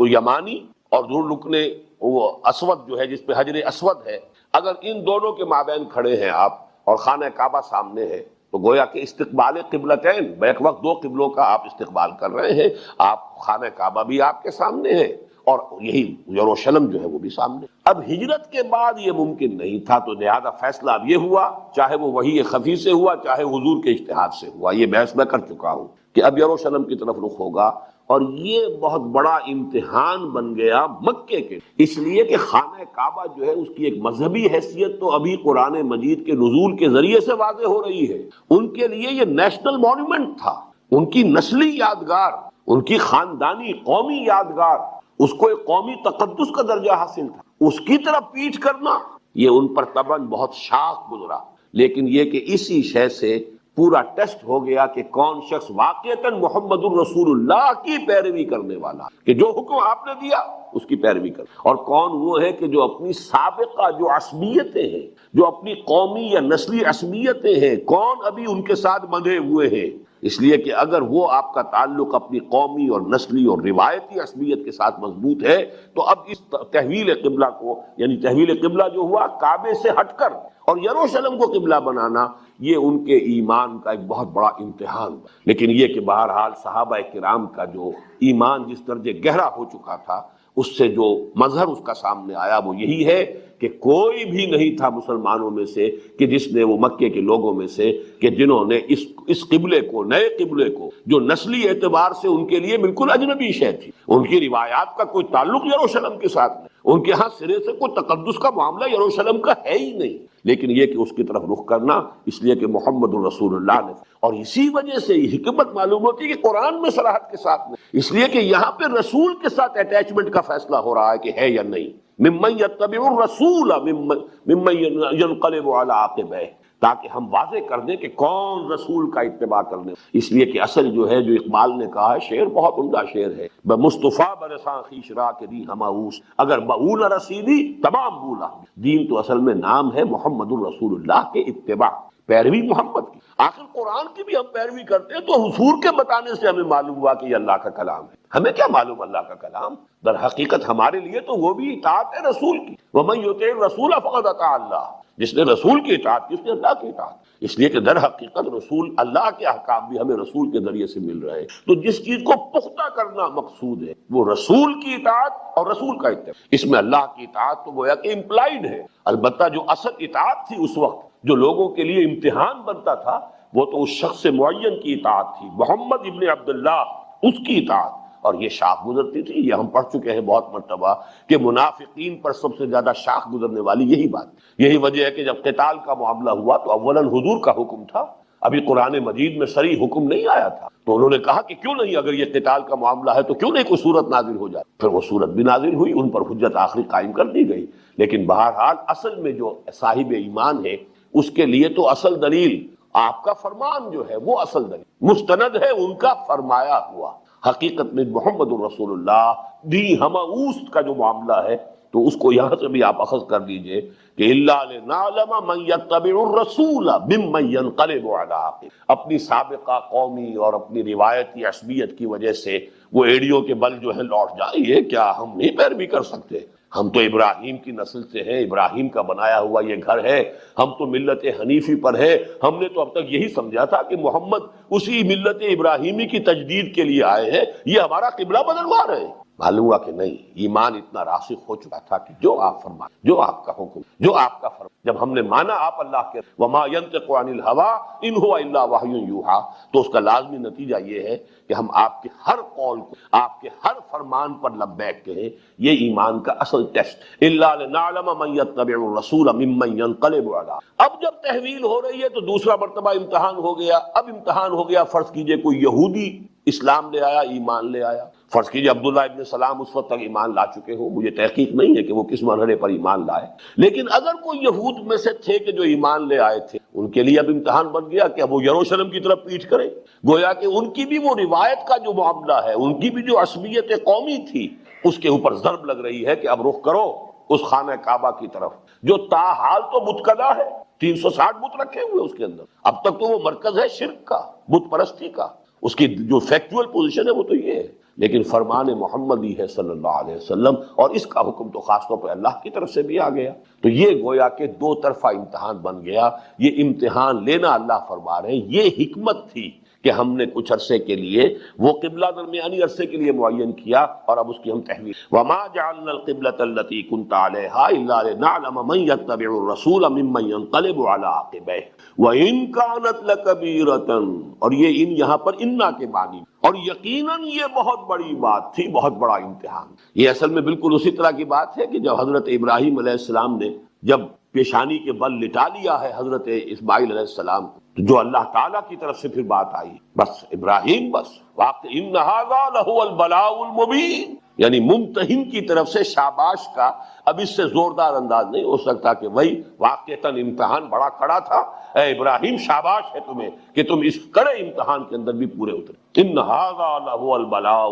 یمانی اور 2 رکن وہ اسود جو ہے جس پہ حجر اسود ہے، اگر ان دونوں کے مابین کھڑے ہیں آپ اور خانہ کعبہ سامنے ہے تو گویا کہ استقبال قبلتین، بیک وقت 2 قبلوں کا آپ استقبال کر رہے ہیں، آپ خانہ کعبہ بھی آپ کے سامنے ہے اور یہی یروشلم جو ہے وہ بھی سامنے۔ اب ہجرت کے بعد یہ ممکن نہیں تھا، تو لہذا فیصلہ اب یہ ہوا، چاہے وہ وحی خفی سے ہوا چاہے حضور کے اجتہاد سے ہوا، یہ بحث میں کر چکا ہوں کہ اب یروشلم کی طرف رخ ہوگا، اور یہ بہت بڑا امتحان بن گیا مکے کے، اس لیے کہ خانہ کعبہ جو ہے اس کی ایک مذہبی حیثیت تو ابھی قرآن مجید کے نزول کے ذریعے سے واضح ہو رہی ہے، ان کے لیے یہ نیشنل مونومنٹ تھا، ان کی نسلی یادگار، ان کی خاندانی قومی یادگار، اس کو ایک قومی تقدس کا درجہ حاصل تھا، اس کی طرف پیچھ کرنا یہ ان پر طبعاً بہت شاق گزرا، لیکن یہ کہ اسی شے سے پورا ٹیسٹ ہو گیا کہ کون شخص واقعتاً محمد الرسول اللہ کی پیروی کرنے والا، کہ جو حکم آپ نے دیا اس کی پیروی کر، اور کون وہ ہے کہ جو اپنی سابقہ جو عصبیتیں ہیں، جو اپنی قومی یا نسلی عصبیتیں ہیں، کون ابھی ان کے ساتھ بندھے ہوئے ہیں، اس لیے کہ اگر وہ آپ کا تعلق اپنی قومی اور نسلی اور روایتی عصبیت کے ساتھ مضبوط ہے تو اب اس تحویل قبلہ کو، یعنی تحویل قبلہ جو ہوا کعبے سے ہٹ کر اور یروشلم کو قبلہ بنانا، یہ ان کے ایمان کا ایک بہت بڑا امتحان۔ لیکن یہ کہ بہرحال صحابہ کرام کا جو ایمان جس درجے گہرا ہو چکا تھا، اس سے جو مظہر اس کا سامنے آیا وہ یہی ہے کہ کوئی بھی نہیں تھا مسلمانوں میں سے کہ جس نے، وہ مکے کے لوگوں میں سے کہ جنہوں نے اس قبلے کو، نئے قبلے کو، جو نسلی اعتبار سے ان کے لیے بالکل اجنبی شے تھی، ان کی روایات کا کوئی تعلق یروشلم کے ساتھ نہیں، ان کے ہاں سرے سے کوئی تقدس کا معاملہ یروشلم کا ہے ہی نہیں، لیکن یہ کہ اس کی طرف رخ کرنا، اس لیے کہ محمد الرسول اللہ نے، اور اسی وجہ سے یہ حکمت معلوم ہوتی ہے کہ قرآن میں صراحت کے ساتھ نہیں، اس لیے کہ یہاں پہ رسول کے ساتھ اٹیچمنٹ کا فیصلہ ہو رہا ہے کہ ہے یا نہیں، ممن یتبع الرسول ممن ینقلب علی عقبیہ، تاکہ ہم واضح کر دیں کہ کون رسول کا اتباع کرنے، اس لیے کہ اصل جو ہے، جو اقبال نے کہا ہے، شعر بہت عمدہ شعر ہے، بمصطفیٰ برساں خویش را کے دی ہماؤس، اگر بہو نہ رسیدی تمام بولا۔ دین تو اصل میں نام ہے محمد الرسول اللہ کے اتباع، پیروی محمد کی۔ آخر قرآن کی بھی ہم پیروی کرتے ہیں تو حضور کے بتانے سے ہمیں معلوم ہوا کہ یہ اللہ کا کلام ہے۔ ہمیں کیا معلوم اللہ کا کلام؟ در حقیقت ہمارے لیے تو وہ بھی اطاعت ہے رسول کی، وَمَن يُطِعِ الرَّسُولَ فَقَدْ أَطَاعَ اللَّهَ، جس نے رسول کی اطاعت کی اس نے اللہ کی اطاعت، اس لیے کہ در حقیقت رسول اللہ کے احکام بھی ہمیں رسول کے ذریعے سے مل رہے ہیں۔ تو جس چیز کو پختہ کرنا مقصود ہے وہ رسول کی اطاعت اور رسول کا اتباع، اس میں اللہ کی اطاعت تو گویا کہ امپلائڈ ہے۔ البتہ جو اصل اطاعت تھی اس وقت، جو لوگوں کے لیے امتحان بنتا تھا، وہ تو اس شخص معین کی اطاعت تھی، محمد ابن عبداللہ، اس کی اطاعت، اور یہ شاخ گزرتی تھی۔ یہ ہم پڑھ چکے ہیں بہت مرتبہ کہ منافقین پر سب سے زیادہ شاخ گزرنے والی یہی بات، یہی وجہ ہے کہ جب قتال کا معاملہ ہوا تو اولاً حضور کا حکم تھا، ابھی قرآن مجید میں صریح حکم نہیں آیا تھا، تو انہوں نے کہا کہ کیوں نہیں، اگر یہ قتال کا معاملہ ہے تو کیوں نہیں کوئی صورت نازل ہو جائے۔ پھر وہ صورت بھی نازل ہوئی، ان پر حجت آخری قائم کر دی گئی۔ لیکن بہرحال اصل میں جو صاحب ایمان ہے اس کے لیے تو اصل دلیل آپ کا فرمان جو ہے وہ اصل دلیل مستند ہے ان کا فرمایا ہوا۔ حقیقت میں محمد الرسول اللہ دی ہماؤست کا جو معاملہ ہے تو اس کو یہاں سے بھی آپ اخذ کر لیجئے کہ الا لنعلم من یتبع الرسول ممن ينقلب علی عقبہ، اپنی سابقہ قومی اور اپنی روایتی عصبیت کی وجہ سے وہ ایڑیوں کے بل جو ہے لوٹ جائیں، یہ کیا ہم نہیں پیروی کر سکتے؟ ہم تو ابراہیم کی نسل سے ہیں، ابراہیم کا بنایا ہوا یہ گھر ہے، ہم تو ملت حنیفی پر ہے، ہم نے تو اب تک یہی سمجھا تھا کہ محمد اسی ملت ابراہیمی کی تجدید کے لیے آئے ہیں، یہ ہمارا قبلہ بدلوا رہے ہیں۔ معلوم ہوا کہ نہیں، ایمان اتنا راسخ ہو چکا تھا کہ جو آپ فرمائیں، جو آپ کا حکم، جو آپ کا فرمان، جب ہم نے مانا آپ اللہ کے وما ينطق عن الهوى ان هو الا وحی یوحى، تو اس کا لازمی نتیجہ یہ ہے کہ ہم آپ کے ہر قول کو، آپ کے ہر فرمان پر لبیک کہیں۔ یہ ایمان کا اصل ٹیسٹ، الا لنعلم من يتبع الرسول ممن ينقلب علی۔ اب جب تحویل ہو رہی ہے تو دوسرا مرتبہ امتحان ہو گیا۔ اب امتحان ہو گیا، فرض کیجئے کوئی یہودی اسلام لے آیا، ایمان لے آیا، فرض کیجئے عبداللہ ابن سلام اس وقت تک ایمان لا چکے ہو، مجھے تحقیق نہیں ہے کہ وہ کس مرحلے پر ایمان لائے، لیکن اگر کوئی یہود میں سے تھے کہ جو ایمان لے آئے تھے، ان کے لیے اب امتحان بن گیا کہ اب وہ یروشلم کی طرف پیٹھ کریں، گویا کہ ان کی بھی وہ روایت کا جو معاملہ ہے، ان کی بھی جو عصبیت قومی تھی، اس کے اوپر ضرب لگ رہی ہے کہ اب رخ کرو اس خانہ کعبہ کی طرف جو تاحال تو بتکدہ ہے، 360 بت رکھے ہوئے اس کے اندر، اب تک تو وہ مرکز ہے شرک کا، بت پرستی کا، اس کی جو فیکچول پوزیشن ہے وہ تو یہ ہے، لیکن فرمان محمدی ہے صلی اللہ علیہ وسلم، اور اس کا حکم تو خاص طور پہ اللہ کی طرف سے بھی آ گیا، تو یہ گویا کہ دو طرفہ امتحان بن گیا۔ یہ امتحان لینا اللہ فرما رہے ہیں، یہ حکمت تھی کہ ہم نے کچھ عرصے کے لیے وہ قبلہ درمیانی عرصے کے لیے معین کیا، اور اب اس کی ہم تحویل وَمَا جَعَلْنَا الْقِبْلَةَ الَّتِي كُنْتَ عَلَيْهَا إِلَّا لِنَعْلَمَ مَن يَتَّبِعُ الرَّسُولَ مِمَّن يَنقَلِبُ عَلَىٰ عَقِبَيْهِ وَإِن كَانَتْ لَكَبِيرَةً، اور یہ ان یہاں پر انا کے معنی، اور یقیناً یہ بہت بڑی بات تھی، بہت بڑا امتحان۔ یہ اصل میں بالکل اسی طرح کی بات ہے کہ جب حضرت ابراہیم علیہ السلام نے جب پیشانی کے بل لٹا لیا ہے حضرت اسماعیل علیہ السلام کو، تو جو اللہ تعالیٰ کی طرف سے پھر بات آئی، بس ابراہیم بس واقع ان ھذا لہو البلاء المبین، یعنی ممتحن کی طرف سے شاباش کا اب اس سے زوردار انداز نہیں ہو سکتا کہ وہی واقعتاً امتحان بڑا کڑا تھا، اے ابراہیم شاباش ہے تمہیں کہ تم اس کڑے امتحان کے اندر بھی پورے اترے۔ ان ھذا لہو البلاء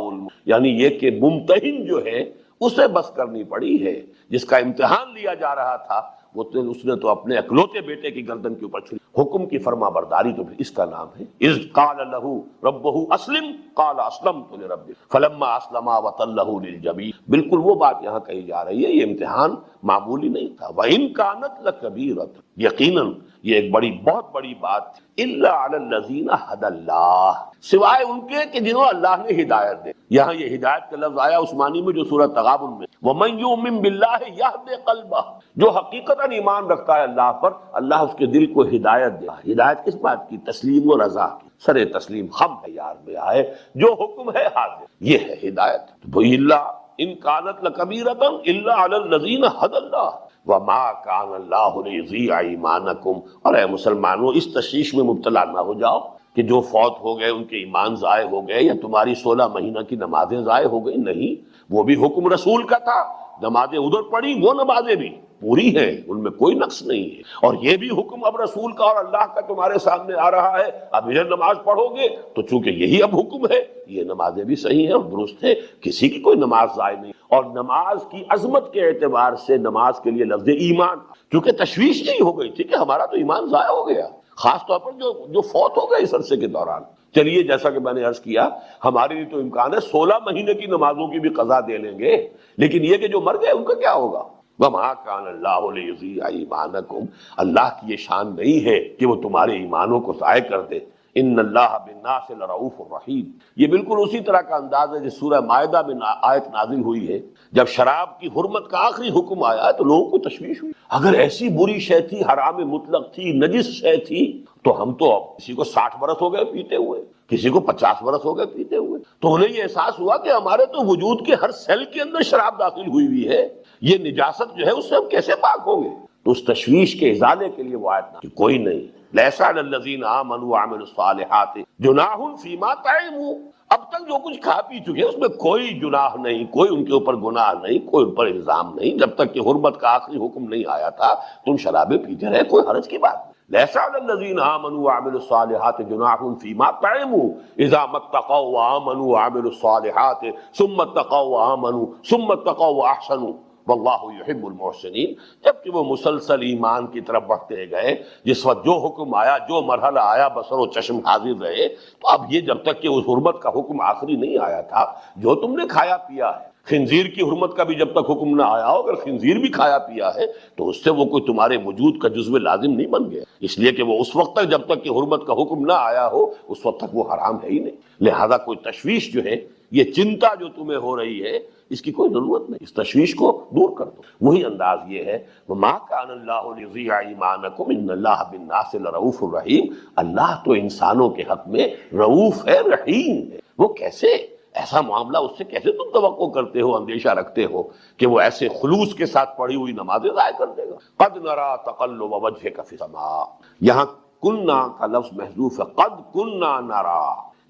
یعنی یہ کہ ممتحن جو ہے اسے بس کرنی پڑی ہے، جس کا امتحان لیا جا رہا تھا وہ تو اس نے تو اپنے اکلوتے بیٹے کی گردن کے اوپر چھری۔ حکم کی فرما برداری تو پھر اس کا نام ہے۔ اذ قال له ربه اسلم قال اسلمت لرب فلما اسلم وتله للجبین، بالکل وہ بات یہاں کہی جا رہی ہے، یہ امتحان معمولی نہیں تھا۔ وَإِن كَانَتْ لَكَبِيرَةٌ، یقیناً یہ ایک بڑی بہت بڑی بات تھی، الا علی الذین ھدی اللہ، سوائے ان کے کہ جنہوں اللہ نے ہدایت دے۔ یہاں یہ ہدایت کا لفظ آیا اس معنی میں جو سورۃ تغابن میں وَمَن يُؤْمِن بِاللَّهِ يَهْدِ قَلْبَهُ، جو حقیقتاً ایمان رکھتا ہے اللہ پر، اللہ اس کے دل کو ہدایت دے۔ ہدایت کس بات کی؟ تسلیم و رضا کی، سر تسلیم، خم ہے یار میں آئے، جو حکم ہے حاضر، یہ ہے ہدایت۔ تو الا ان کانت لکبیرۃ الا علی الذین ھدی اللہ وما کان اللہ لیضیع ایمانکم، اور اے مسلمانوں اس تشویش میں مبتلا نہ ہو جاؤ کہ جو فوت ہو گئے ان کے ایمان ضائع ہو گئے، یا تمہاری 16 مہینہ کی نمازیں ضائع ہو گئی، نہیں، وہ بھی حکم رسول کا تھا، نمازیں ادھر پڑھی وہ نمازیں بھی، پوری ہیں، ان میں کوئی نقص نہیں ہے۔ اور یہ بھی حکم اب رسول کا اور اللہ کا تمہارے سامنے آ رہا ہے، اب یہ نماز پڑھو گے تو چونکہ یہی اب حکم ہے، یہ نمازیں بھی صحیح ہیں اور درست ہے، کسی کی کوئی نماز ضائع نہیں۔ اور نماز کی عظمت کے اعتبار سے نماز کے لیے لفظ ایمان، کیونکہ تشویش یہی ہو گئی تھی کہ ہمارا تو ایمان ضائع ہو گیا، خاص طور پر جو فوت ہو گئے اس عرصے کے دوران۔ چلیے جیسا کہ میں نے عرض کیا، ہمارے لیے تو امکان ہے 16 مہینے کی نمازوں کی بھی قضا دے لیں گے، لیکن یہ کہ جو مر گئے ان کا کیا ہوگا؟ وَمَا كَانَ اللَّهُ لِيُضِيعَ إِيمَانَكُمْ، اللہ کی یہ شان نہیں ہے کہ وہ تمہارے ایمانوں کو ضائع کر دے۔ ان اللہ بالناس لرؤوف الرحیم، یہ بالکل اسی طرح کا انداز ہے جس سورہ مائدہ میں آیت نازل ہوئی ہے، جب شراب کی حرمت کا آخری حکم آیا تو لوگوں کو تشویش ہوئی، اگر ایسی بری شے تھی، حرام مطلق تھی، نجس شے تھی، تو ہم تو کسی کو 60 برس ہو گئے پیتے ہوئے، کسی کو 50 برس ہو گئے پیتے ہوئے، تو انہیں یہ احساس ہوا کہ ہمارے تو وجود کے ہر سیل کے اندر شراب داخل ہوئی ہوئی ہے، یہ نجاست جو ہے اس سے ہم کیسے پاک ہوں گے؟ تو اس تشویش کے ازالے کے لیے وہ آیت نہ کہ کوئی نہیں، لیس علی الذین آمنوا وعملوا الصالحات جناح فیما طعموا، اب تک جو کچھ کھا پی چکے اس میں کوئی جناح نہیں، کوئی ان کے اوپر گناہ نہیں، کوئی ان پر الزام نہیں، جب تک کہ حرمت کا آخری حکم نہیں آیا تھا تم شرابیں پیتے رہے، کوئی حرج کی بات نہیں۔ لیس علی الذین آمنوا وعملوا الصالحات جناح فیما طعموا اذا ما اتقوا وآمنوا وعملوا الصالحات ثم اتقوا وآمنوا ثم اتقوا واحسنوا واللہ یحب المحسنین، جبکہ وہ مسلسل ایمان کی طرف بڑھتے گئے، جس وقت جو حکم آیا، جو مرحلہ آیا، بصر و چشم حاضر رہے، تو اب یہ جب تک کہ اس حرمت کا حکم آخری نہیں آیا تھا، جو تم نے کھایا پیا ہے، خنزیر کی حرمت کا بھی جب تک حکم نہ آیا ہو، اگر خنزیر بھی کھایا پیا ہے تو اس سے وہ کوئی تمہارے وجود کا جزو لازم نہیں بن گیا، اس لیے کہ وہ اس وقت تک جب تک کہ حرمت کا حکم نہ آیا ہو اس وقت تک وہ حرام ہے ہی نہیں، لہذا کوئی تشویش جو ہے، یہ چنتا جو تمہیں ہو رہی ہے، اس کی کوئی ضرورت نہیں، اس تشویش کو دور کر دو۔ وہی انداز یہ ہے، وَمَا كَانَ اللَّهُ لِيُضِيعَ إِيمَانَكُمْ إِنَّ اللَّهَ بِالنَّاسِ لَرَءُوفٌ رَحِيمٌ، اللہ تو انسانوں کے حق میں رؤوف ہے، رحیم ہے۔ وہ کیسے؟ ایسا معاملہ اس سے کیسے تم توقع کرتے ہو، اندیشہ رکھتے ہو کہ وہ ایسے خلوص کے ساتھ پڑھی ہوئی نمازیں ضائع کر دے گا؟ قَدْ نَرَىٰ تَقَلُّبَ وَجْهِكَ فِي السَّمَاءِ، یہاں کننا کا لفظ محذوف ہے، قد کننا نرا،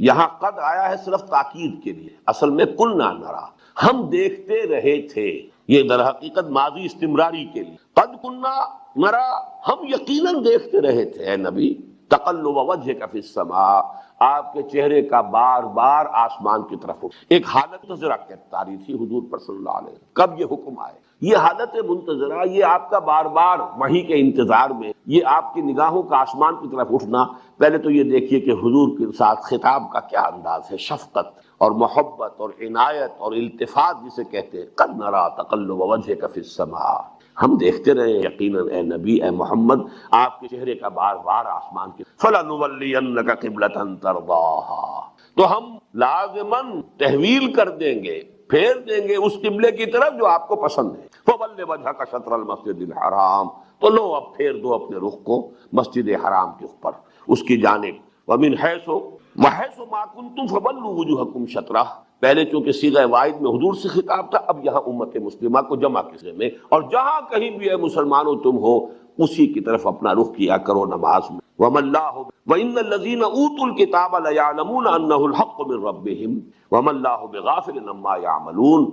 یہاں قد آیا ہے صرف تاکید کے لیے، اصل میں کننا نرا، ہم دیکھتے رہے تھے، یہ در حقیقت ماضی استمراری کے لیے، قد کننا نرا، ہم یقیناً دیکھتے رہے تھے اے نبی، تقلب وجهك فی السماء، آپ کے چہرے کا بار بار آسمان کی طرف ہو، ایک حالت منتظرہ کہتا رہی تھی حضور پر صلی اللہ علیہ وسلم، کب یہ حکم آئے، یہ حالت منتظرہ، یہ آپ کا بار بار وحی کے انتظار میں، یہ آپ کی نگاہوں کا آسمان کی طرف اٹھنا، پہلے تو یہ دیکھیے کہ حضور کے ساتھ خطاب کا کیا انداز ہے، شفقت اور محبت اور عنایت اور التفات جسے کہتے ہیں، قد نرا تقلب وجهك فی السماء، ہم دیکھتے رہے یقیناً اے نبی، اے محمد، آپ کے چہرے کا بار بار آسمان کی، فَلَنُوَلِّيَنَّكَ قِبْلَةً تَرْضَاهَا، تو ہم لازماً تحویل کر دیں گے، پھیر دیں گے اس قبلے کی طرف جو آپ کو پسند ہے، فَوَلِّ وَجْهَكَ شَطْرَ الْمَسْجِدِ الْحَرَامِ، تو لو اب پھیر دو اپنے رخ کو مسجد حرام کے اوپر، اس کی جانب، وَمِنْ حَيْثُ وَحَيْثُ مَا كُنْتُمْ فَوَلُّوا وُجُوهَكُمْ شَطْرَهُ، پہلے چونکہ صیغہ واحد میں حضور سے خطاب تھا، اب یہاں امت مسلمہ کو جمع کسے میں، اور جہاں کہیں بھی اے مسلمانوں تم ہو اسی کی طرف اپنا رخ کیا کرو نماز میں۔ وَمَا اللَّهُ وَإِنَّ الَّذِينَ أُوتُوا الْكِتَابَ لَيَعْلَمُونَ أَنَّهُ الْحَقُّ مِنْ رَبِّهِمْ وَمَا اللَّهُ بِغَافِلٍ عَمَّا يَعْمَلُونَ،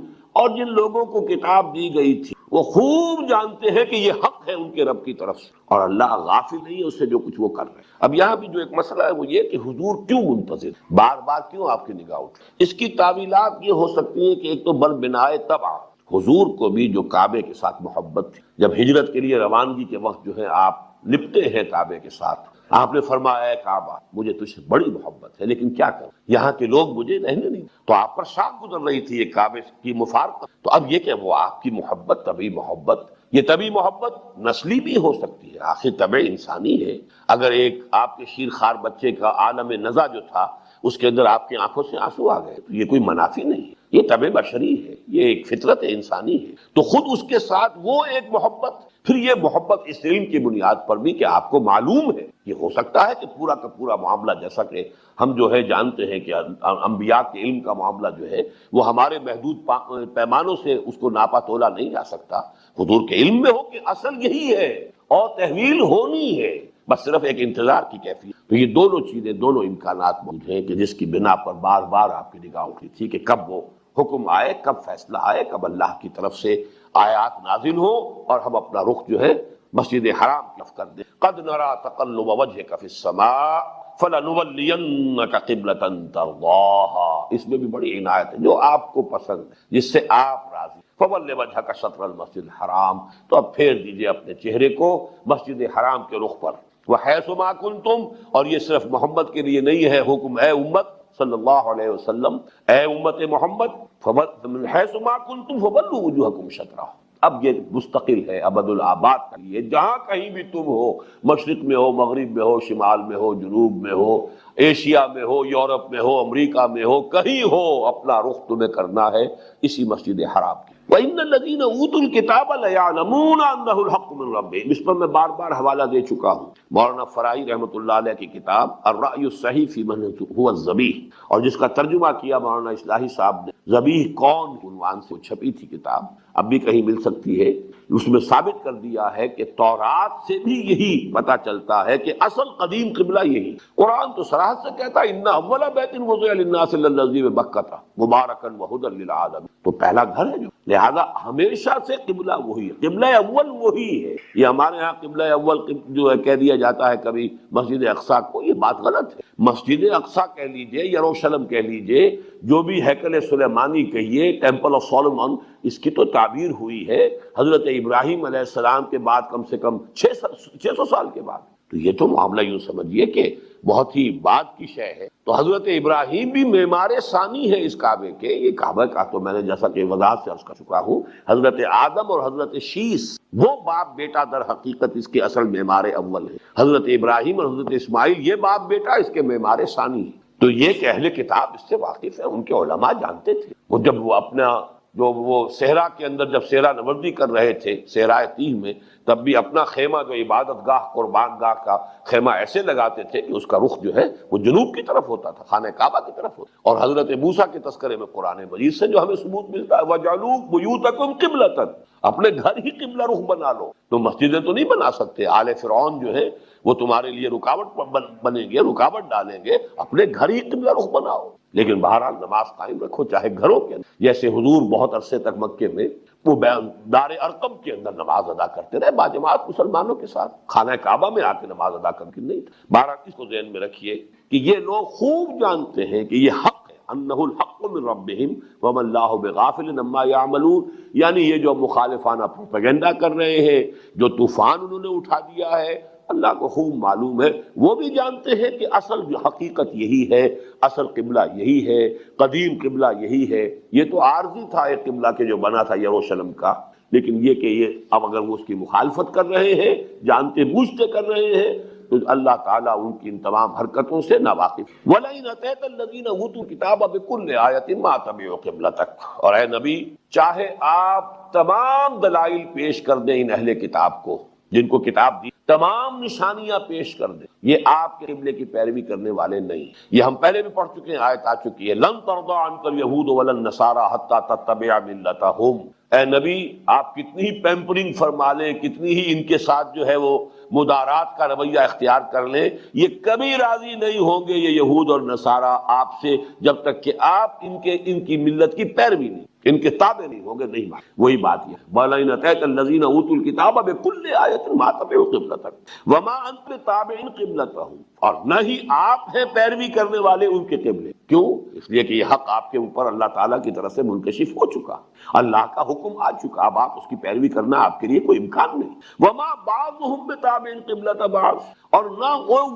اور جن لوگوں کو کتاب دی گئی تھی وہ خوب جانتے ہیں کہ یہ حق ہے ان کے رب کی طرف سے، اور اللہ غافل نہیں ہے اس سے جو کچھ وہ کر رہے ہیں۔ اب یہاں بھی جو ایک مسئلہ ہے وہ یہ کہ حضور کیوں منتظر، بار بار کیوں آپ کی نگاہ اٹھے؟ اس کی تعویلات یہ ہو سکتی ہیں کہ ایک تو بل بنائے طبع، حضور کو بھی جو کعبے کے ساتھ محبت تھی، جب ہجرت کے لیے روانگی کے وقت جو ہے آپ لپٹے ہیں کعبے کے ساتھ، آپ نے فرمایا اے کعبہ مجھے تجھ سے بڑی محبت ہے، لیکن کیا کروں، یہاں کے لوگ مجھے رہنے نہیں، تو آپ پر شاخ گزر رہی تھی یہ کعبے کی مفارقت، تو اب یہ کہ وہ آپ کی محبت طبعی محبت، یہ طبعی محبت نسلی بھی ہو سکتی ہے، آخر طبع انسانی ہے، اگر ایک آپ کے شیر خوار بچے کا عالم نزع جو تھا اس کے اندر آپ کی آنکھوں سے آنسو آ گئے، تو یہ کوئی منافی نہیں ہے، یہ طبع بشری ہے، یہ ایک فطرت انسانی ہے، تو خود اس کے ساتھ وہ ایک محبت، پھر یہ محبت اس علم کی بنیاد پر بھی کہ آپ کو معلوم ہے، یہ ہو سکتا ہے کہ پورا کا پورا معاملہ جیسا کہ ہم جو ہے جانتے ہیں کہ انبیاء کے علم کا معاملہ جو ہے وہ ہمارے محدود پیمانوں سے اس کو ناپا تولا نہیں جا سکتا، حضور کے علم میں ہو کہ اصل یہی ہے اور تحویل ہونی ہے، بس صرف ایک انتظار کی کیفیت، تو یہ دونوں چیزیں، دونوں امکانات موجود ہیں کہ جس کی بنا پر بار بار آپ کی نگاہ اٹھی تھی کہ کب وہ حکم آئے، کب فیصلہ آئے، کب اللہ کی طرف سے آیات نازل ہو اور ہم اپنا رخ جو ہے مسجد حرام کی طرف کر دیں. قد نرى تقلب وجهك في السماء فلنولينك قبلة ترضاها. اس میں بھی بڑی عنایت ہے، جو آپ کو پسند ہے، جس سے آپ راضی. فول وجهك شطر المسجد الحرام، تو اب پھیر دیجئے اپنے چہرے کو مسجد حرام کے رخ پر. وحیث ما کنتم، اور یہ صرف محمد کے لیے نہیں ہے حکم، اے امت صلی اللہ علیہ وسلم، اے امت محمد، حیث ما کنتم فولوا وجوہکم شطرہ. اب یہ مستقل ہے ابد الآباد کے لیے، جہاں کہیں بھی تم ہو، مشرق میں ہو، مغرب میں ہو، شمال میں ہو، جنوب میں ہو، ایشیا میں ہو، یورپ میں ہو، امریکہ میں ہو، کہیں ہو، اپنا رخ تمہیں کرنا ہے اسی مسجد حرام کی. وَإِنَّ الَّذِينَ أُوتُوا الْكِتَابَ لَيَعْلَمُونَ أَنَّهُ الْحَقُّ مِنْ رَبِّهِمْ. اس پر میں بار بار حوالہ دے چکا ہوں، مولانا فرائی رحمۃ اللہ علیہ کی کتاب الرأی الصحیح فی من هو الذبیح، اور جس کا ترجمہ کیا مولانا اصلاحی صاحب نے، ذبیح کون عنوان سے چھپی تھی کتاب، اب بھی کہیں مل سکتی ہے. اس میں ثابت کر دیا ہے کہ تورات سے بھی یہی پتہ چلتا ہے کہ اصل قدیم قبلہ یہی. قرآن تو صراحت سے کہتا ہے ان اول بیت وضع للناس للذی ببکۃ مبارکا وہدی للعالمین، تو پہلا گھر ہے جو، لہذا ہمیشہ سے قبلہ وہی ہے، قبلہ اول وہی ہے. یہ ہمارے ہاں قبلہ اول جو ہے کہہ دیا جاتا ہے کبھی مسجد اقصیٰ کو، یہ بات غلط ہے. مسجد اقصیٰ کہہ لیجئے، یروشلم کہہ لیجئے، جو بھی ہیکل سلیمانی کہیے، ٹیمپل آف سولومن، اس کی تو تعبیر ہوئی ہے حضرت ابراہیم علیہ السلام کے بعد کم سے کم 600 سال کے بعد. تو یہ تو معاملہ یوں سمجھیے کہ بہت ہی بعد کی شے ہے. تو حضرت ابراہیم بھی معمار ثانی ہے اس کعبے کے. یہ کعبہ کا تو میں نے جیسا کہ وضاحت سے عرض کر چکا ہوں، حضرت آدم اور حضرت شیس وہ باپ بیٹا در حقیقت اس کے اصل معمار اول ہے. حضرت ابراہیم اور حضرت اسماعیل یہ باپ بیٹا اس کے معمار ثانی ہے. تو یہ کہ اہل کتاب اس سے واقف ہے، ان کے علماء جانتے تھے. وہ جب وہ اپنا جو وہ صحرا کے اندر جب صحرا نوردی کر رہے تھے صحرائے تیہ میں، تب بھی اپنا خیمہ جو عبادت گاہ قربان گاہ کا خیمہ ایسے لگاتے تھے کہ اس کا رخ جو ہے وہ جنوب کی طرف ہوتا تھا، خانہ کعبہ کی طرف ہوتا. اور حضرت موسیٰ کے تذکرے میں قرآن مجید سے جو ہمیں ثبوت ملتا ہے وَجَعَلُوا بُيُوتَكُمْ قِبْلَةً، اپنے گھر ہی قبلہ رخ بنا لو. تو مسجدیں تو نہیں بنا سکتے، آل فرعون جو ہے وہ تمہارے لیے رکاوٹ بنیں گے، رکاوٹ ڈالیں گے. اپنے گھر ہی قبلہ رخ بناؤ، لیکن بہرحال نماز قائم رکھو، چاہے گھروں کے اندر. جیسے حضور بہت عرصے تک مکے میں وہ دار ارقم کے اندر نماز ادا کرتے رہے باجماعت مسلمانوں کے ساتھ، خانہ کعبہ میں آ کے نماز ادا کر کے نہیں تھا. بہرحال اس کو ذہن میں رکھیے کہ یہ لوگ خوب جانتے ہیں کہ یہ حق ہے، انہ الحق من ربہم وما اللہ بغافل عما یعملون. یعنی یہ جو مخالفانہ پروپیگنڈا کر رہے ہیں، جو طوفان انہوں نے اٹھا دیا ہے، اللہ کو خوب معلوم ہے. وہ بھی جانتے ہیں کہ اصل جو حقیقت یہی ہے، اصل قبلہ یہی ہے، قدیم قبلہ یہی ہے. یہ تو عارضی تھا ایک قبلہ کے جو بنا تھا یروشلم کا، لیکن یہ کہ یہ اب اگر وہ اس کی مخالفت کر رہے ہیں، جانتے بوجھتے کر رہے ہیں، تو اللہ تعالیٰ ان کی ان تمام حرکتوں سے ناواقف. وَلَئِنْ أَتَيْتَ الَّذِينَ أُوتُوا الْكِتَابَ بِكُلِّ آیَةٍ مَا تَبِعُوا قِبْلَتَكَ. اور اے نبی، چاہے آپ تمام دلائل پیش کر دیں ان اہل کتاب کو جن کو کتاب دی، تمام نشانیاں پیش کر دیں، یہ آپ کے قبلے کی پیروی کرنے والے نہیں. یہ ہم پہلے بھی پڑھ چکے ہیں، آیت آ چکی ہے لن ترضى عنك اليهود ولا النصارى حتى تتبع ملتهم. اے نبی، آپ کتنی ہی پیمپرنگ فرما لیں، کتنی ہی ان کے ساتھ جو ہے وہ مدارات کا رویہ اختیار کر لیں، یہ کبھی راضی نہیں ہوں گے یہ یہود اور نصارہ آپ سے، جب تک کہ آپ ان کی ملت کی پیروی نہیں، ان کے تابع نہیں ہوں گے. نہیں مان. وہی بات یہ وَلَئِنْ أَتَيْتَ الَّذِينَ أُوتُوا الْكِتَابَ بِكُلِّ آیَةٍ مَا تَبِعُوا قِبْلَتَكَ وَمَا أَنْتَ بِتَابِعٍ قِبْلَتَهُمْ. اور نہ ہی آپ ہیں پیروی کرنے والے ان کے قبلے. کیوں؟ اس لیے کہ یہ حق آپ کے اوپر اللہ تعالیٰ کی طرف سے منکشف ہو چکا، اللہ کا حکم آ چکا، اب آپ اس کی پیروی کرنا آپ کے لیے کوئی امکان نہیں. وَمَا بَعْضُهُمْ بِتَابِعٍ قِبْلَةَ بَعْضٍ. اور نہ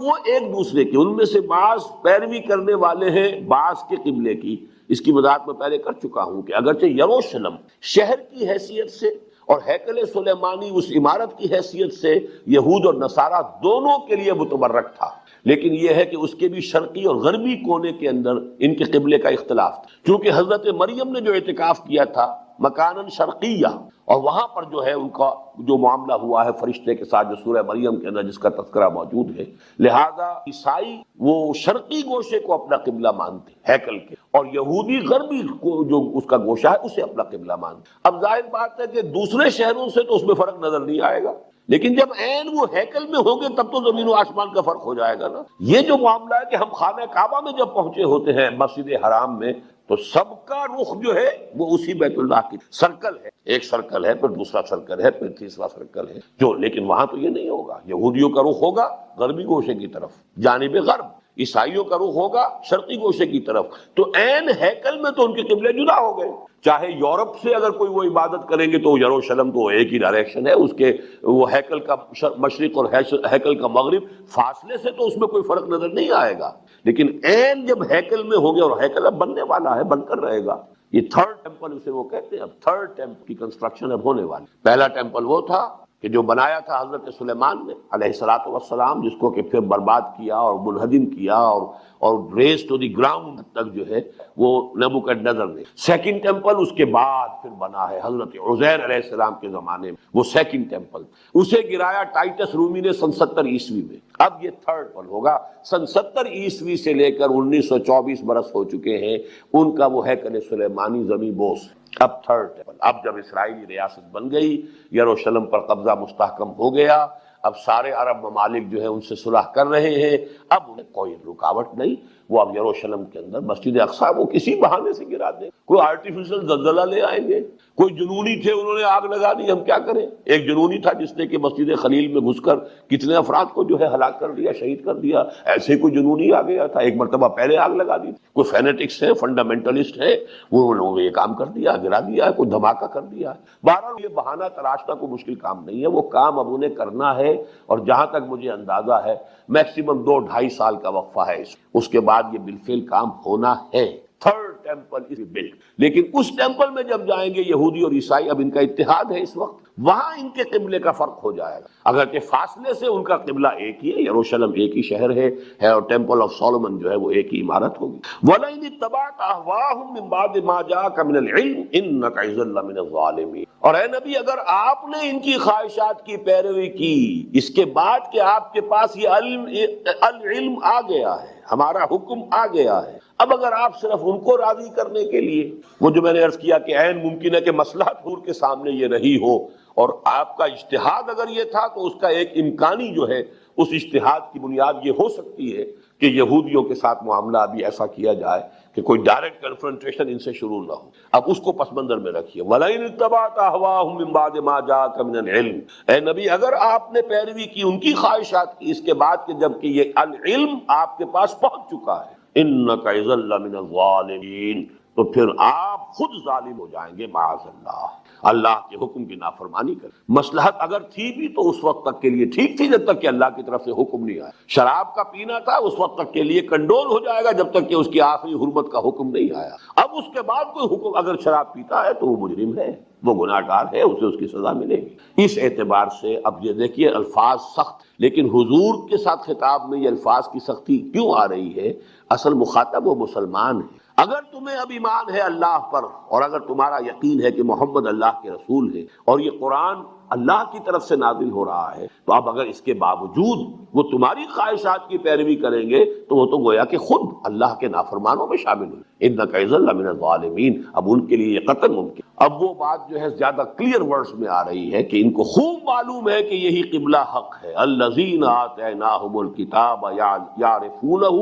وہ ایک دوسرے کے، ان میں سے بعض پیروی کرنے والے ہیں بعض کے قبلے کی. اس کی وضاحت میں پہلے کر چکا ہوں کہ اگرچہ یروشلم شہر کی حیثیت سے اور ہیکل سلیمانی اس عمارت کی حیثیت سے یہود اور نصارہ دونوں کے لیے متبرک تھا، لیکن یہ ہے کہ اس کے بھی شرقی اور غربی کونے کے اندر ان کے قبلے کا اختلاف تھا. کیونکہ حضرت مریم نے جو اعتکاف کیا تھا مکاناً شرقیہ، اور وہاں پر جو ہے ان کا جو معاملہ ہوا ہے فرشتے کے ساتھ جو سورہ مریم کے اندر جس کا تذکرہ موجود ہے، لہذا عیسائی وہ شرقی گوشے کو اپنا قبلہ مانتے ہیکل کے، اور یہودی غربی کو جو اس کا گوشہ ہے اسے اپنا قبلہ مانتے. اب ظاہر بات ہے کہ دوسرے شہروں سے تو اس میں فرق نظر نہیں آئے گا، لیکن جب عین وہ ہیکل میں ہوں گے تب تو زمین و آسمان کا فرق ہو جائے گا نا. یہ جو معاملہ ہے کہ ہم خانہ کعبہ میں جب پہنچے ہوتے ہیں مسجد حرام میں، تو سب کا رخ جو ہے وہ اسی بیت اللہ کی سرکل ہے، ایک سرکل ہے، پھر دوسرا سرکل ہے، پھر تیسرا سرکل ہے جو، لیکن وہاں تو یہ نہیں ہوگا، یہودیوں کا رخ ہوگا غربی گوشے کی طرف جانب غرب، عیسائیوں کا رخ ہوگا شرقی گوشے کی طرف، تو عین ہیکل میں تو ان کے قبلے جدا ہو گئے۔ چاہے یورپ سے اگر کوئی وہ عبادت کریں گے تو یروشلم تو ایک ہی ڈائریکشن ہے، اس کے وہ ہیکل کا مشرق اور ہیکل کا مغرب، فاصلے سے تو اس میں کوئی فرق نظر نہیں آئے گا، لیکن عین جب ہیکل میں ہو گیا، اور ہیکل اب بننے والا ہے، بن کر رہے گا، یہ تھرڈ ٹیمپل اسے وہ کہتے ہیں، اب تھرڈ ٹیمپل کی کنسٹرکشن اب ہونے والی۔ پہلا ٹیمپل وہ تھا کہ جو بنایا تھا حضرت سلیمان نے علیہ الصلوۃ والسلام، جس کو کہ پھر برباد کیا اور منہدم کیا اور ریز ٹو دی گراؤنڈ تک جو ہے وہ نبوکدنضر نے۔ سیکنڈ ٹیمپل اس کے بعد پھر بنا ہے حضرت عزیر علیہ السلام کے زمانے میں، وہ سیکنڈ ٹیمپل، اسے گرایا ٹائٹس رومی نے سن 70 عیسوی میں۔ اب یہ تھرڈ ٹیمپل ہوگا، سن 70 عیسوی سے لے کر 1924 برس ہو چکے ہیں ان کا وہ ہیکل سلیمانی زمین بوس۔ اب تھرڈ ٹیمپل، اب جب اسرائیلی ریاست بن گئی، یروشلم پر قبضہ مستحکم ہو گیا، اب سارے عرب ممالک جو ہے ان سے صلح کر رہے ہیں، اب انہیں کوئی رکاوٹ نہیں، وہ اب یروشلم کے اندر مسجد اقصیٰ وہ کسی بہانے سے گرا دیں، کوئی آرٹیفیشل زلزلہ لے آئیں گے، کوئی جنونی تھے انہوں نے آگ لگا دی، ہم کیا کریں؟ ایک جنونی تھا جس نے کہ مسجد خلیل میں گھس کر کتنے افراد کو جو ہے ہلاک کر دیا، شہید کر دیا، ایسے کوئی جنونی آ گیا تھا، ایک مرتبہ پہلے آگ لگا دی، کوئی فینیٹکس ہے، فنڈامنٹلسٹ ہے، وہ انہوں نے یہ کام کر دیا، گرا دیا، کوئی دھماکہ کر دیا۔ بہرحال یہ بہانہ تراشنا کوئی مشکل کام نہیں ہے، وہ کام اب انہیں کرنا ہے، اور جہاں تک مجھے اندازہ ہے میکسیمم 2-2.5 سال کا وقفہ ہے، اس کے بعد یہ بالفعل کام ہونا ہے۔ تھرڈ ٹیمپل از بلڈ، لیکن اس ٹیمپل میں جب جائیں گے یہودی اور عیسائی، اب ان کا اتحاد ہے اس وقت، وہاں ان کے قبلے کا فرق ہو جائے گا، اگرچہ فاصلے سے ان کا قبلہ ایک ہی ہے، یروشلم ایک ہی شہر ہے اور ٹیمپل آف سولومن جو ہے وہ ایک ہی عمارت ہوگی۔ وَلَئِنِ اتَّبَعْتَ أَهْوَاءَهُم مِّن بَعْدِ مَا جَاءَكَ مِنَ الْعِلْمِ إِنَّكَ إِذًا لَّمِنَ الظَّالِمِينَ، اور اے نبی اگر آپ نے ان کی خواہشات کی پیروی کی اس کے بعد کہ آپ کے پاس یہ العلم آ گیا ہے، ہمارا حکم آ گیا ہے، اب اگر آپ صرف ان کو راضی کرنے کے لیے، وہ جو میں نے عرض کیا کہ عین ممکن ہے کہ مصلحت حضور کے سامنے یہ رہی ہو، اور آپ کا اجتہاد اگر یہ تھا تو اس کا ایک امکانی جو ہے اس اجتہاد کی بنیاد یہ ہو سکتی ہے کہ یہودیوں کے ساتھ معاملہ ابھی ایسا کیا جائے کہ کوئی ڈائریکٹ کنفرنٹیشن ان سے شروع نہ ہو، اب اس کو پس منظر میں رکھیے۔ وَلَئِنِ اتَّبَعْتَ أَهْوَاءَهُم مِّن بَعْدِ مَا جَاءَكَ مِنَ الْعِلْمِ، اے نبی اگر آپ نے پیروی کی ان کی خواہشات کی اس کے بعد کہ جب کہ یہ العلم آپ کے پاس پہنچ چکا ہے، إِنَّكَ إِذًا لَّمِنَ الظَّالِمِينَ، تو پھر آپ خود ظالم ہو جائیں گے، معاذ اللہ، اللہ کے حکم کی نافرمانی کر۔ مصلحت اگر تھی بھی تو اس وقت تک کے لیے ٹھیک تھی جب تک کہ اللہ کی طرف سے حکم نہیں آیا، شراب کا پینا تھا اس وقت تک کے لیے کنڈول ہو جائے گا جب تک کہ اس کی آخری حرمت کا حکم نہیں آیا، اب اس کے بعد کوئی حکم، اگر شراب پیتا ہے تو وہ مجرم ہے، وہ گناہ گار ہے، اسے اس کی سزا ملے گی۔ اس اعتبار سے اب یہ دیکھیے الفاظ سخت، لیکن حضور کے ساتھ خطاب میں یہ الفاظ کی سختی کیوں آ رہی ہے؟ اصل مخاطب وہ مسلمان ہے۔ اگر تمہیں اب ایمان ہے اللہ پر، اور اگر تمہارا یقین ہے کہ محمد اللہ کے رسول ہے اور یہ قرآن اللہ کی طرف سے نازل ہو رہا ہے، تو اب اگر اس کے باوجود وہ تمہاری خواہشات کی پیروی کریں گے تو وہ تو گویا کہ خود اللہ کے نافرمانوں میں شامل ہوئے، اِنَّكَ إِذًا لَّمِنَ الظَّالِمِينَ، اب ان کے لیے یہ قتل ممکن۔ اب وہ بات جو ہے زیادہ کلیئر ورڈز میں آ رہی ہے کہ ان کو خوب معلوم ہے کہ یہی قبلہ حق ہے، الَّذِينَ آتَيْنَاهُمُ الْكِتَابَ يَعْرِفُونَهُ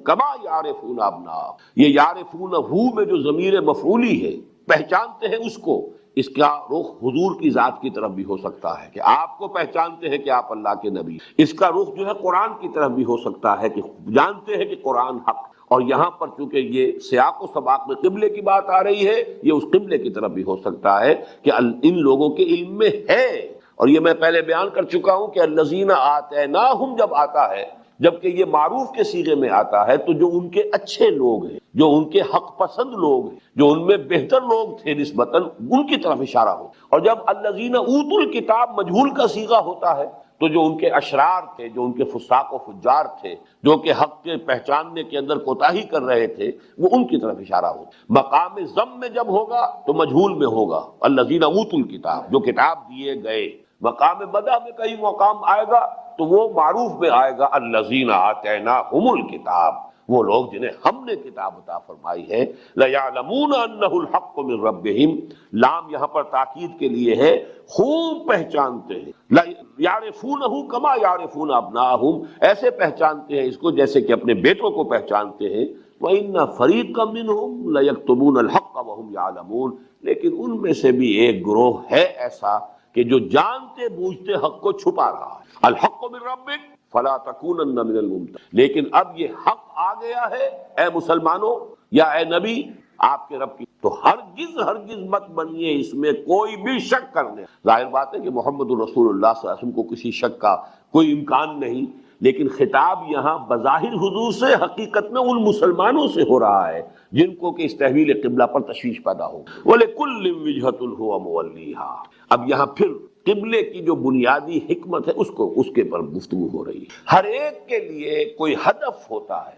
كَمَا يَعْرِفُونَ أَبْنَاءَهُمْ، یہ يَعْرِفُونَهُ میں جو ضمیر مفعولی ہے، پہچانتے ہیں اس کو، اس کا رخ حضور کی ذات کی طرف بھی ہو سکتا ہے کہ آپ کو پہچانتے ہیں کہ آپ اللہ کے نبی، اس کا رخ جو ہے قرآن کی طرف بھی ہو سکتا ہے کہ جانتے ہیں کہ قرآن حق، اور یہاں پر چونکہ یہ سیاق و سباق میں قبلے کی بات آ رہی ہے، یہ اس قبلے کی طرف بھی ہو سکتا ہے کہ ان لوگوں کے علم میں ہے، اور یہ میں پہلے بیان کر چکا ہوں کہ الذین آتیناہم جب آتا ہے، جبکہ یہ معروف کے صیغے میں آتا ہے تو جو ان کے اچھے لوگ ہیں، جو ان کے حق پسند لوگ ہیں، جو ان میں بہتر لوگ تھے نسبتاً، ان کی طرف اشارہ ہو، اور جب الذین اوتوا الکتاب مجہول کا صیغہ ہوتا ہے تو جو ان کے اشرار تھے، جو ان کے فساق و فجار تھے، جو کہ حق کے پہچاننے کے اندر کوتاہی کر رہے تھے، وہ ان کی طرف اشارہ ہو۔ مقام ضم میں جب ہوگا تو مجہول میں ہوگا، الذین اوتوا الکتاب، جو کتاب دیے گئے۔ مقام بدہ میں کہیں مقام آئے گا تو وہ معروف میں آئے گا الذین آتیناہم الکتاب، وہ لوگ جنہیں ہم نے کتاب عطا فرمائی ہے۔ لَيَعْلَمُونَ أَنَّهُ الْحَقُّ مِنْ رَبِّهِمْ، لام یہاں پر تاکید کے لیے ہے، خوب پہچانتے ہیں، يَعْرِفُونَهُ كَمَا يَعْرِفُونَ أَبْنَاءَهُمْ، ایسے پہچانتے ہیں اس کو جیسے کہ اپنے بیٹوں کو پہچانتے ہیں، وَإِنَّ فَرِيقًا مِّنْهُمْ لَيَكْتُمُونَ الْحَقَّ وَهُمْ يَعْلَمُونَ، لیکن ان میں سے بھی ایک گروہ ہے ایسا کہ جو جانتے بوجھتے حق کو چھپا رہا ہے۔ الحق من ربک فلا تکونن من الممترین، لیکن اب یہ حق آ گیا ہے اے مسلمانوں یا اے نبی آپ کے رب کی، تو ہرگز مت بنیے اس میں کوئی بھی شک کرنے۔ ظاہر بات ہے کہ محمد الرسول اللہ صلی اللہ علیہ وسلم کو کسی شک کا کوئی امکان نہیں، لیکن خطاب یہاں بظاہر حضور سے حقیقت میں ان مسلمانوں سے ہو رہا ہے جن کو کہ اس تحویل قبلہ پر تشویش پیدا ہو۔ وَلِكُلٍّ وِجْهَةٌ هُوَ مُوَلِّيهَا، اب یہاں پھر قبلے کی جو بنیادی حکمت ہے اس کے پر گفتگو ہو رہی ہے۔ ہر ایک کے لیے کوئی ہدف ہوتا ہے،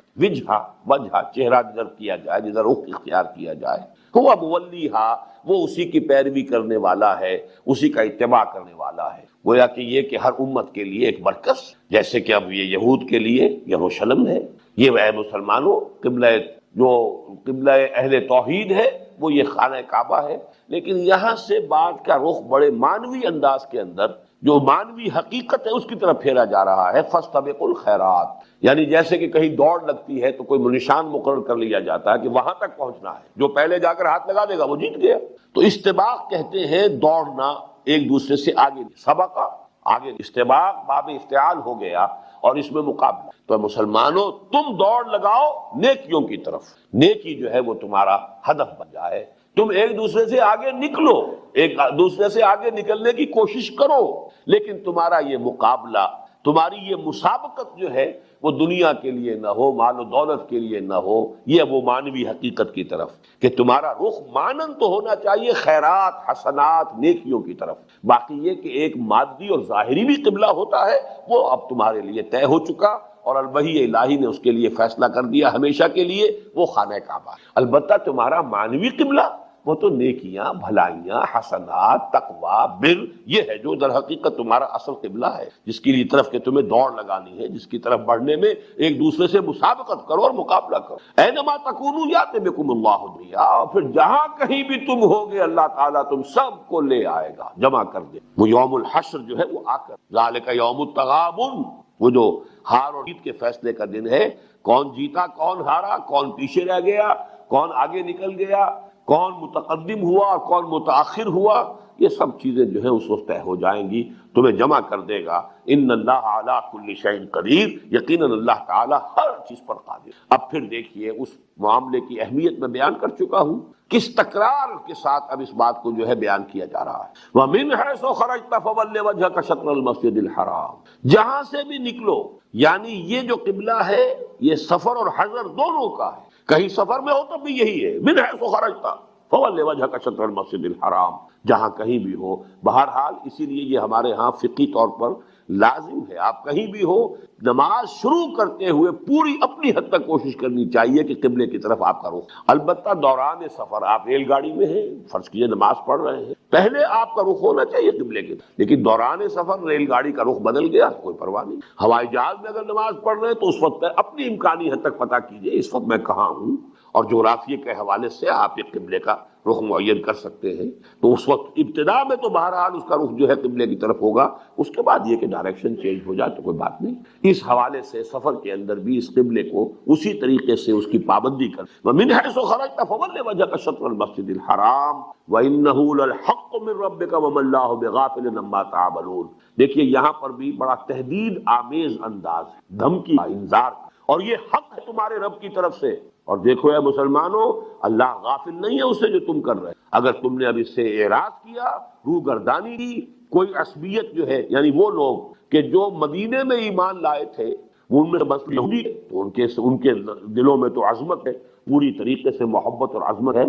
وجہ چہرہ جدھر کیا جائے، جدھر رخ اختیار کیا جائے، ہوا مولیہا، وہ اسی کی پیروی کرنے والا ہے، اسی کا اتباع کرنے والا ہے۔ گویا کہ یہ کہ ہر امت کے لیے ایک مرکز، جیسے کہ اب یہ یہود کے لیے یروشلم ہے، یہ اے مسلمانوں قبلہ اہل توحید ہے وہ یہ خانہ کعبہ ہے، لیکن یہاں سے بات کا رخ بڑے مانوی انداز کے اندر جو مانوی حقیقت ہے اس کی طرف پھیرا جا رہا ہے۔ فاستبقوا الخیرات، یعنی جیسے کہ کہیں دوڑ لگتی ہے تو کوئی نشان مقرر کر لیا جاتا ہے کہ وہاں تک پہنچنا ہے، جو پہلے جا کر ہاتھ لگا دے گا وہ جیت گیا۔ تو استباق کہتے ہیں دوڑنا ایک دوسرے سے آگے، سبقہ آگے، استباق باب افتعال ہو گیا اور اس میں مقابلہ۔ تو مسلمانوں تم دوڑ لگاؤ نیکیوں کی طرف، نیکی جو ہے وہ تمہارا ہدف بن جائے، تم ایک دوسرے سے آگے نکلو، ایک دوسرے سے آگے نکلنے کی کوشش کرو، لیکن تمہارا یہ مقابلہ، تمہاری یہ مسابقت جو ہے وہ دنیا کے لیے نہ ہو، مال و دولت کے لیے نہ ہو، یہ وہ مانوی حقیقت کی طرف کہ تمہارا رخ مانند تو ہونا چاہیے خیرات، حسنات، نیکیوں کی طرف۔ باقی یہ کہ ایک مادی اور ظاہری بھی قبلہ ہوتا ہے وہ اب تمہارے لیے طے ہو چکا، اور الوحی الہی نے اس کے لیے فیصلہ کر دیا ہمیشہ کے لیے، وہ خانہ کعبہ۔ البتہ تمہارا مانوی قبلہ وہ تو نیکیاں، بھلائیاں، حسنات، تقوی، بر، یہ ہے جو در حقیقت تمہارا اصل قبلہ ہے، جس کی طرف کہ تمہیں دوڑ لگانی ہے، جس کی طرف بڑھنے میں ایک دوسرے سے مسابقت کرو اور مقابلہ کرو۔ اینما تکونوا یأتی بکم اللہ جميعا، اور پھر جہاں کہیں بھی تم ہوگے اللہ تعالیٰ تم سب کو لے آئے گا، جمع کر دے۔ وہ یوم الحشر جو ہے وہ آ کر، ذالک یوم التغابن، وہ جو ہار اور جیت کے فیصلے کا دن ہے، کون جیتا کون ہارا، کون پیچھے رہ گیا، کون آگے نکل گیا، کون متقدم ہوا اور کون متاخر ہوا، یہ سب چیزیں جو ہیں اس وقت طے ہو جائیں گی، تمہیں جمع کر دے گا۔ ان اللہ علی کل شیء قدیر، یقیناً اللہ تعالی ہر چیز پر قادر۔ اب پھر دیکھیے اس معاملے کی اہمیت میں بیان کر چکا ہوں، کس تکرار کے ساتھ اب اس بات کو جو ہے بیان کیا جا رہا ہے۔ وَمِنْ حَيْثُ خَرَجْتَ فَوَلِّ وَجْهَكَ شَطْرَ الْمَسْجِدِ الْحَرَامِ، جہاں سے بھی نکلو، یعنی یہ جو قبلہ ہے یہ سفر اور حضر دونوں کا ہے، کہیں سفر میں ہو تو بھی یہی ہے، مِنْ حَيْثُ خَرَجْتَ فَوَلِّ وَجْهَكَ شَطْرَ الْمَسْجِدِ الْحَرَامِ، جہاں کہیں بھی ہو۔ بہرحال اسی لیے یہ ہمارے ہاں فقہی طور پر لازم ہے، آپ کہیں بھی ہو نماز شروع کرتے ہوئے پوری اپنی حد تک کوشش کرنی چاہیے کہ قبلے کی طرف آپ کا رخ۔ البتہ دوران سفر آپ ریل گاڑی میں ہیں، فرض کیجئے نماز پڑھ رہے ہیں، پہلے آپ کا رخ ہونا چاہیے قبلے کی طرف، لیکن دوران سفر ریل گاڑی کا رخ بدل گیا تو کوئی پرواہ نہیں۔ ہوائی جہاز میں اگر نماز پڑھ رہے ہیں تو اس وقت اپنی امکانی حد تک پتہ کیجئے اس وقت میں کہاں ہوں، اور جغرافیے کے حوالے سے آپ ایک قبلے کا رخ معین کر سکتے ہیں۔ تو اس وقت ابتدا میں تو بہرحال اس کا رخ جو ہے قبلے کی طرف ہوگا، اس کے بعد یہ کہ ڈائریکشن چینج ہو جائے تو کوئی بات نہیں۔ اس حوالے سے سفر کے اندر بھی اس قبلے کو اسی طریقے سے اس کی پابندی کر۔ وَمِنْ حَيْثُ خَرَجْتَ فَوَلِّ وَجْهَكَ شَطْرَ الْمَسْجِدِ الْحَرَامِ وَإِنَّهُ لَلْحَقُّ مِنْ رَبِّكَ وَمَا اللَّهُ بِغَافِلٍ عَمَّا تَعْمَلُونَ۔ دیکھیے یہاں پر بھی بڑا تہدید آمیز انداز ہے، دھمکی، انذار، اور یہ حق ہے تمہارے رب کی طرف سے۔ اور دیکھو اے مسلمانوں، اللہ غافل نہیں ہے اسے جو تم کر رہے، اگر تم نے اب اس سے اعراض کیا، روگردانی کی، کوئی عصبیت جو ہے، یعنی وہ لوگ کہ جو مدینے میں ایمان لائے تھے وہ ان میں بس یہودی ہے، تو ان کے دلوں میں تو عظمت ہے، پوری طریقے سے محبت اور عظمت ہے،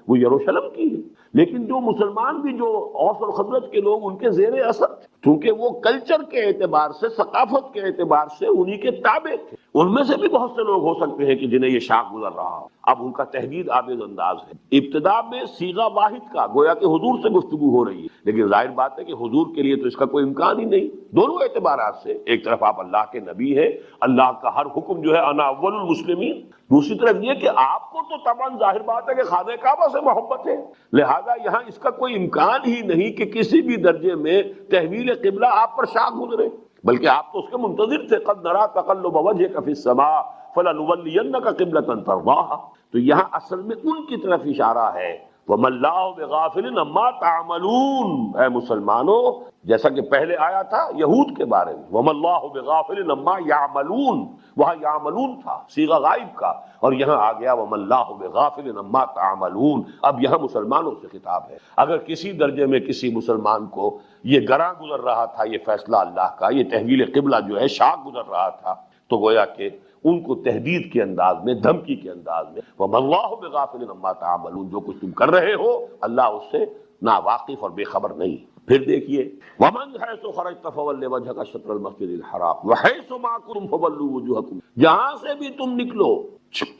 وہ یروشلم کی ہے۔ لیکن جو مسلمان بھی، جو اوس اور خزرج کے لوگ، ان کے زیر اثر تھے، کیونکہ وہ کلچر کے اعتبار سے، ثقافت کے اعتبار سے انہی کے تابع تھے۔ ان میں سے بھی بہت سے لوگ ہو سکتے ہیں کہ جنہیں یہ شاق گزر رہا ہو، اب ان کا تحدید آمیز انداز ہے۔ ابتدا میں صیغہ واحد کا، گویا کہ حضور سے گفتگو ہو رہی ہے، لیکن ظاہر بات ہے کہ حضور کے لیے تو اس کا کوئی امکان ہی نہیں، دونوں اعتبارات سے۔ ایک طرف آپ اللہ کے نبی ہیں، اللہ کا ہر حکم جو ہے انا اول المسلمین، دوسری طرف یہ کہ آپ کو تو تمام ظاہر بات ہے کہ خانہ کعبہ سے محبت ہے، لہذا یہاں اس کا کوئی امکان ہی نہیں کہ کسی بھی درجے میں تحویل قبلہ آپ پر شاق گزرے، بلکہ آپ تو اس کے منتظر تھے۔ قد نرا تقلب وجهك في السماء فَلَنُوَلِّيَنَّكَ قِبْلَةً تَرْضَاهَا، تو یہاں اصل میں ان کی طرف اشارہ ہے، وَمَا اللَّهُ بِغَافِلٍ عَمَّا تَعْمَلُونَ، اے مسلمانوں، جیسا کہ پہلے آیا تھا یہود کے بارے میں، وَمَا اللَّهُ بِغَافِلٍ عَمَّا يَعْمَلُونَ، وہاں یعملون تھا صیغہ غائب کا، اور یہاں آ گیا وَمَا اللَّهُ بِغَافِلٍ عَمَّا تَعْمَلُونَ، اب یہاں مسلمانوں سے خطاب ہے۔ اگر کسی درجے میں کسی مسلمان کو یہ گراں گزر رہا تھا، یہ فیصلہ اللہ کا، یہ تحویل قبلہ جو ہے شاق گزر رہا تھا، تو گویا کہ ان کو تہدید کے انداز میں، دھمکی کے انداز میں، وَمَا اللَّهُ بِغَافِلٍ عَمَّا تَعْمَلُونَ، جو کچھ تم کر رہے ہو اللہ اس سے ناواقف اور بے خبر نہیں۔ پھر دیکھیے وَمَنْ حَيْثُ خَرَجْتَ فَوَلِّ وَجْهَكَ شَطْرَ الْمَسْجِدِ الْحَرَامِ وَحَيْثُ مَا كُنتُمْ فَوَلُّوا وُجُوهَكُمْ، جہاں سے بھی تم نکلو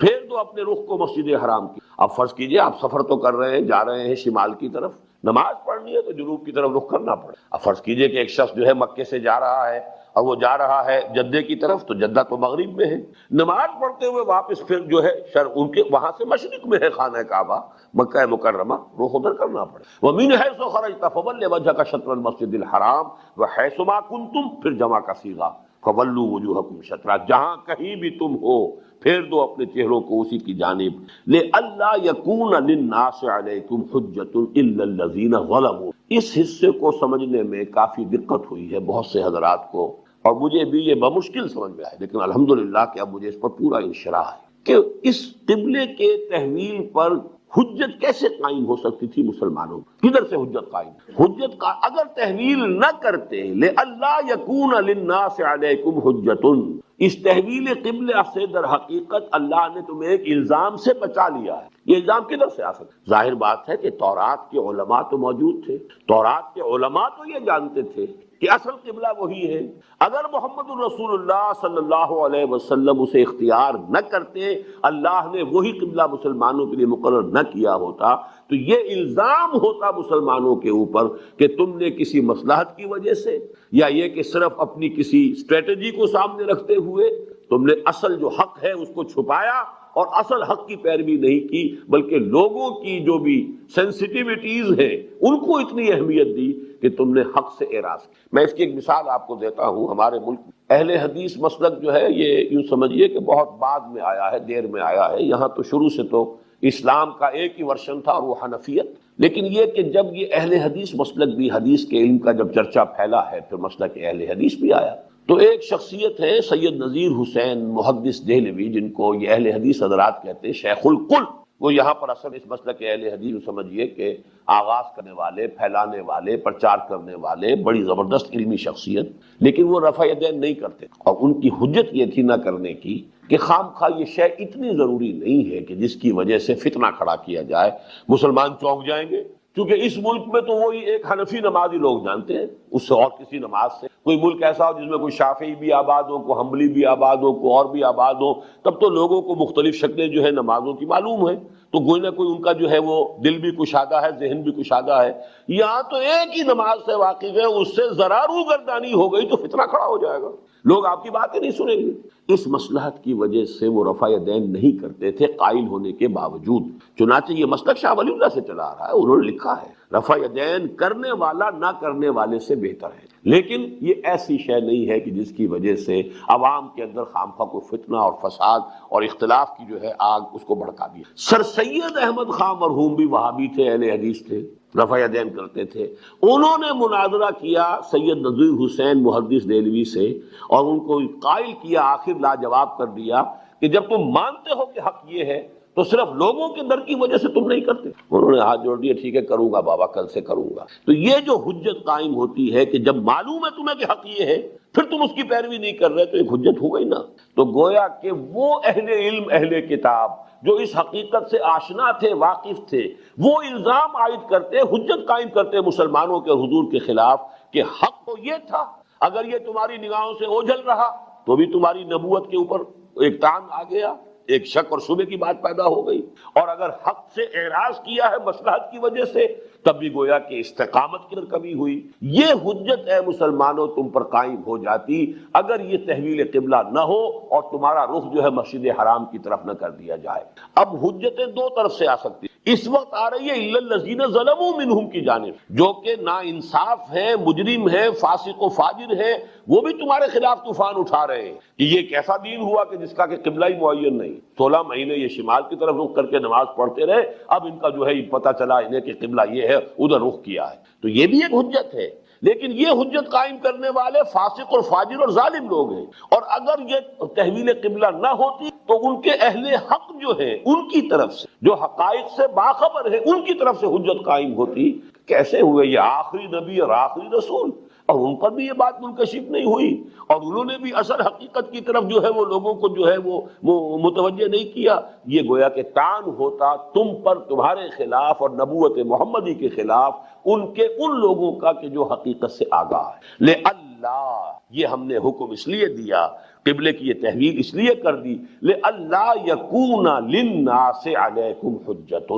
پھیر دو اپنے رخ کو مسجد حرام کی۔ اب فرض کیجئے آپ سفر تو کر رہے ہیں، جا رہے ہیں شمال کی طرف، نماز پڑھنی ہے تو جنوب کی طرف رخ کرنا پڑے۔ اب فرض کیجئے کہ ایک شخص جو ہے مکے سے جا رہا ہے اور وہ جا رہا ہے جدے کی طرف، تو جدہ تو مغرب میں ہے، نماز پڑھتے ہوئے واپس پھر جو ہے ان کے وہاں سے مشرق میں ہے خانہ کعبہ مکہ مکرمہ، رخ ادھر کرنا پڑے۔ وَمِنْ حَيْثُ خَرَجْتَ فَوَلِّ وَجْهَكَ شَطْرَ الْمَسْجِدِ الْحَرَامِ وَحَيْثُ مَا كُنتُمْ، پھر جمع کا صیغہ فَوَلُّوا وُجُوهَكُمْ شَطْرَهُ، جہاں کہیں بھی تم ہو پھیر دو اپنے چہروں کو اسی کی جانب۔ لِأَلَّا يَكُونَ لِلنَّاسِ عَلَيْكُمْ حُجَّةٌ إِلَّا الَّذِينَ ظَلَمُوا، اس حصے کو سمجھنے میں کافی دقت ہوئی ہے بہت سے حضرات کو، اور مجھے بھی یہ بمشکل سمجھ میں آئے، لیکن الحمدللہ کہ اب مجھے اس پر پورا انشراح ہے کہ اس قبلے کے تحویل پر حجت کیسے قائم ہو سکتی تھی مسلمانوں کی؟ کدھر سے حجت قائم؟ حجت کا اگر تحویل نہ کرتے، لِأَلَّا يَكُونَ لِلنَّاسِ عَلَيْكُمْ حُجَّةٌ، اس تحویل قبلہ سے در حقیقت اللہ نے تمہیں ایک الزام سے بچا لیا ہے۔ یہ الزام کدھر سے آ سکتا؟ ظاہر بات ہے کہ تورات کے علماء تو موجود تھے، تورات کے علماء تو یہ جانتے تھے کہ اصل قبلہ وہی ہے۔ اگر محمد الرسول اللہ صلی اللہ علیہ وسلم اسے اختیار نہ کرتے، اللہ نے وہی قبلہ مسلمانوں کے لیے مقرر نہ کیا ہوتا، تو یہ الزام ہوتا مسلمانوں کے اوپر کہ تم نے کسی مصلحت کی وجہ سے، یا یہ کہ صرف اپنی کسی اسٹریٹجی کو سامنے رکھتے ہوئے تم نے اصل جو حق ہے اس کو چھپایا اور اصل حق کی پیروی نہیں کی، بلکہ لوگوں کی جو بھی سینسٹیوٹیز ہیں ان کو اتنی اہمیت دی کہ تم نے حق سے اعراض کیا۔ میں اس کی ایک مثال آپ کو دیتا ہوں۔ ہمارے ملک میں اہل حدیث مسلک جو ہے یہ یوں سمجھیے کہ بہت بعد میں آیا ہے، دیر میں آیا ہے۔ یہاں تو شروع سے تو اسلام کا ایک ہی ورژن تھا اور وہ حنفیت، لیکن یہ کہ جب یہ اہل حدیث مسلک بھی، حدیث کے علم کا جب چرچا پھیلا ہے، پھر مسلک اہل حدیث بھی آیا، تو ایک شخصیت ہے سید نذیر حسین محدث دہلوی، جن کو یہ اہل حدیث حضرات کہتے ہیں شیخ القل۔ وہ یہاں پر اصل اس مسلک اہل حدیث سمجھیے کہ آغاز کرنے والے، پھیلانے والے، پرچار کرنے والے، بڑی زبردست علمی شخصیت، لیکن وہ رفع یدین نہیں کرتے، اور ان کی حجت یہ تھی نہ کرنے کی کہ خام خواہ یہ شے اتنی ضروری نہیں ہے کہ جس کی وجہ سے فتنہ کھڑا کیا جائے، مسلمان چونک جائیں گے، کیونکہ اس ملک میں تو وہی ایک حنفی نمازی لوگ جانتے ہیں، اس سے اور کسی نماز سے کوئی ملک ایسا ہو جس میں کوئی شافعی بھی آباد ہو، کوئی حنبلی بھی آباد ہو، کوئی اور بھی آباد ہو، تب تو لوگوں کو مختلف شکلیں جو ہے نمازوں کی معلوم ہے، تو کوئی نہ کوئی ان کا جو ہے وہ دل بھی کشادہ ہے، ذہن بھی کشادہ ہے۔ یہاں تو ایک ہی نماز سے واقف ہے، اس سے ذرا روگردانی ہو گئی تو فتنہ کھڑا ہو جائے گا، لوگ آپ کی باتیں نہیں سنیں گے۔ اس مصلحت کی وجہ سے وہ رفع یدین نہیں کرتے تھے قائل ہونے کے باوجود، چنانچہ یہ مسلک شاہ ولی اللہ سے چلا آ رہا ہے، انہوں نے لکھا ہے رفع یدین کرنے والا نہ کرنے والے سے بہتر ہے، لیکن یہ ایسی شے نہیں ہے کہ جس کی وجہ سے عوام کے اندر خامخواہ کوئی فتنہ اور فساد اور اختلاف کی جو ہے آگ اس کو بھڑکا دیا۔ سر سید احمد خان مرحوم بھی وہابی تھے، اہل حدیث تھے، رفع یدین کرتے تھے، انہوں نے مناظرہ کیا سید نذیر حسین محدث دہلوی سے اور ان کو قائل کیا، آخر لاجواب کر دیا کہ جب تم مانتے ہو کہ حق یہ ہے تو صرف لوگوں کے ڈر کی وجہ سے تم نہیں کرتے۔ انہوں نے ہاتھ جوڑ دیا، ٹھیک ہے کروں گا بابا، کل سے کروں گا۔ تو یہ جو حجت قائم ہوتی ہے کہ جب معلوم ہے تمہیں کہ حق یہ ہے پھر تم اس کی پیروی نہیں کر رہے، تو ایک حجت ہو گئی نا۔ تو گویا کہ وہ اہل علم، اہل کتاب جو اس حقیقت سے آشنا تھے، واقف تھے، وہ الزام عائد کرتے، حجت قائم کرتے مسلمانوں کے حضور کے خلاف کہ حق تو یہ تھا، اگر یہ تمہاری نگاہوں سے اوجھل رہا تو بھی تمہاری نبوت کے اوپر ایک تان آ گیا، ایک شک اور شبہ کی بات پیدا ہو گئی، اور اگر حق سے اعراض کیا ہے مصلحت کی وجہ سے تب بھی گویا کہ استقامت کی کمی ہوئی۔ یہ حجت اے مسلمانوں تم پر قائم ہو جاتی اگر یہ تحویل قبلہ نہ ہو اور تمہارا رخ جو ہے مسجد حرام کی طرف نہ کر دیا جائے۔ اب حجتیں دو طرف سے آ سکتی، اس وقت آ رہی ہے الا الذین ظلموا منہم کی جانب، جو کہ نا انصاف ہے، مجرم ہے، فاسق و فاجر ہے، وہ بھی تمہارے خلاف طوفان اٹھا رہے ہیں کہ یہ کیسا دین ہوا کہ جس کا کہ قبلہ ہی معین نہیں۔ 16 مہینے یہ شمال کی طرف رخ کر کے نماز پڑھتے رہے، اب ان کا جو ہے پتہ چلا انہیں کہ قبلہ یہ ہے، ادھر رخ کیا ہے۔ تو یہ بھی ایک حجت ہے، لیکن یہ حجت قائم کرنے والے فاسق اور فاجر اور ظالم لوگ ہیں، اور اگر یہ تحویل قبلہ نہ ہوتی تو ان کے اہل حق جو ہیں ان کی طرف سے، جو حقائق سے باخبر ہے، ان کی طرف سے حجت قائم ہوتی۔ کیسے ہوئے یہ آخری نبی اور آخری رسول، اور ان پر بھی یہ بات منکشف نہیں ہوئی، اور انہوں نے بھی اصل حقیقت کی طرف جو ہے وہ لوگوں کو جو ہے وہ متوجہ نہیں کیا۔ یہ گویا کہ طعن ہوتا تم پر، تمہارے خلاف اور نبوت محمدی کے خلاف ان لوگوں کا کہ جو حقیقت سے آگاہ ہے۔ لے اللہ، یہ ہم نے حکم اس لیے دیا، قبلے کی یہ تحویل اس لیے کر دی، لے اللہ یکون للناس علیکم حجت،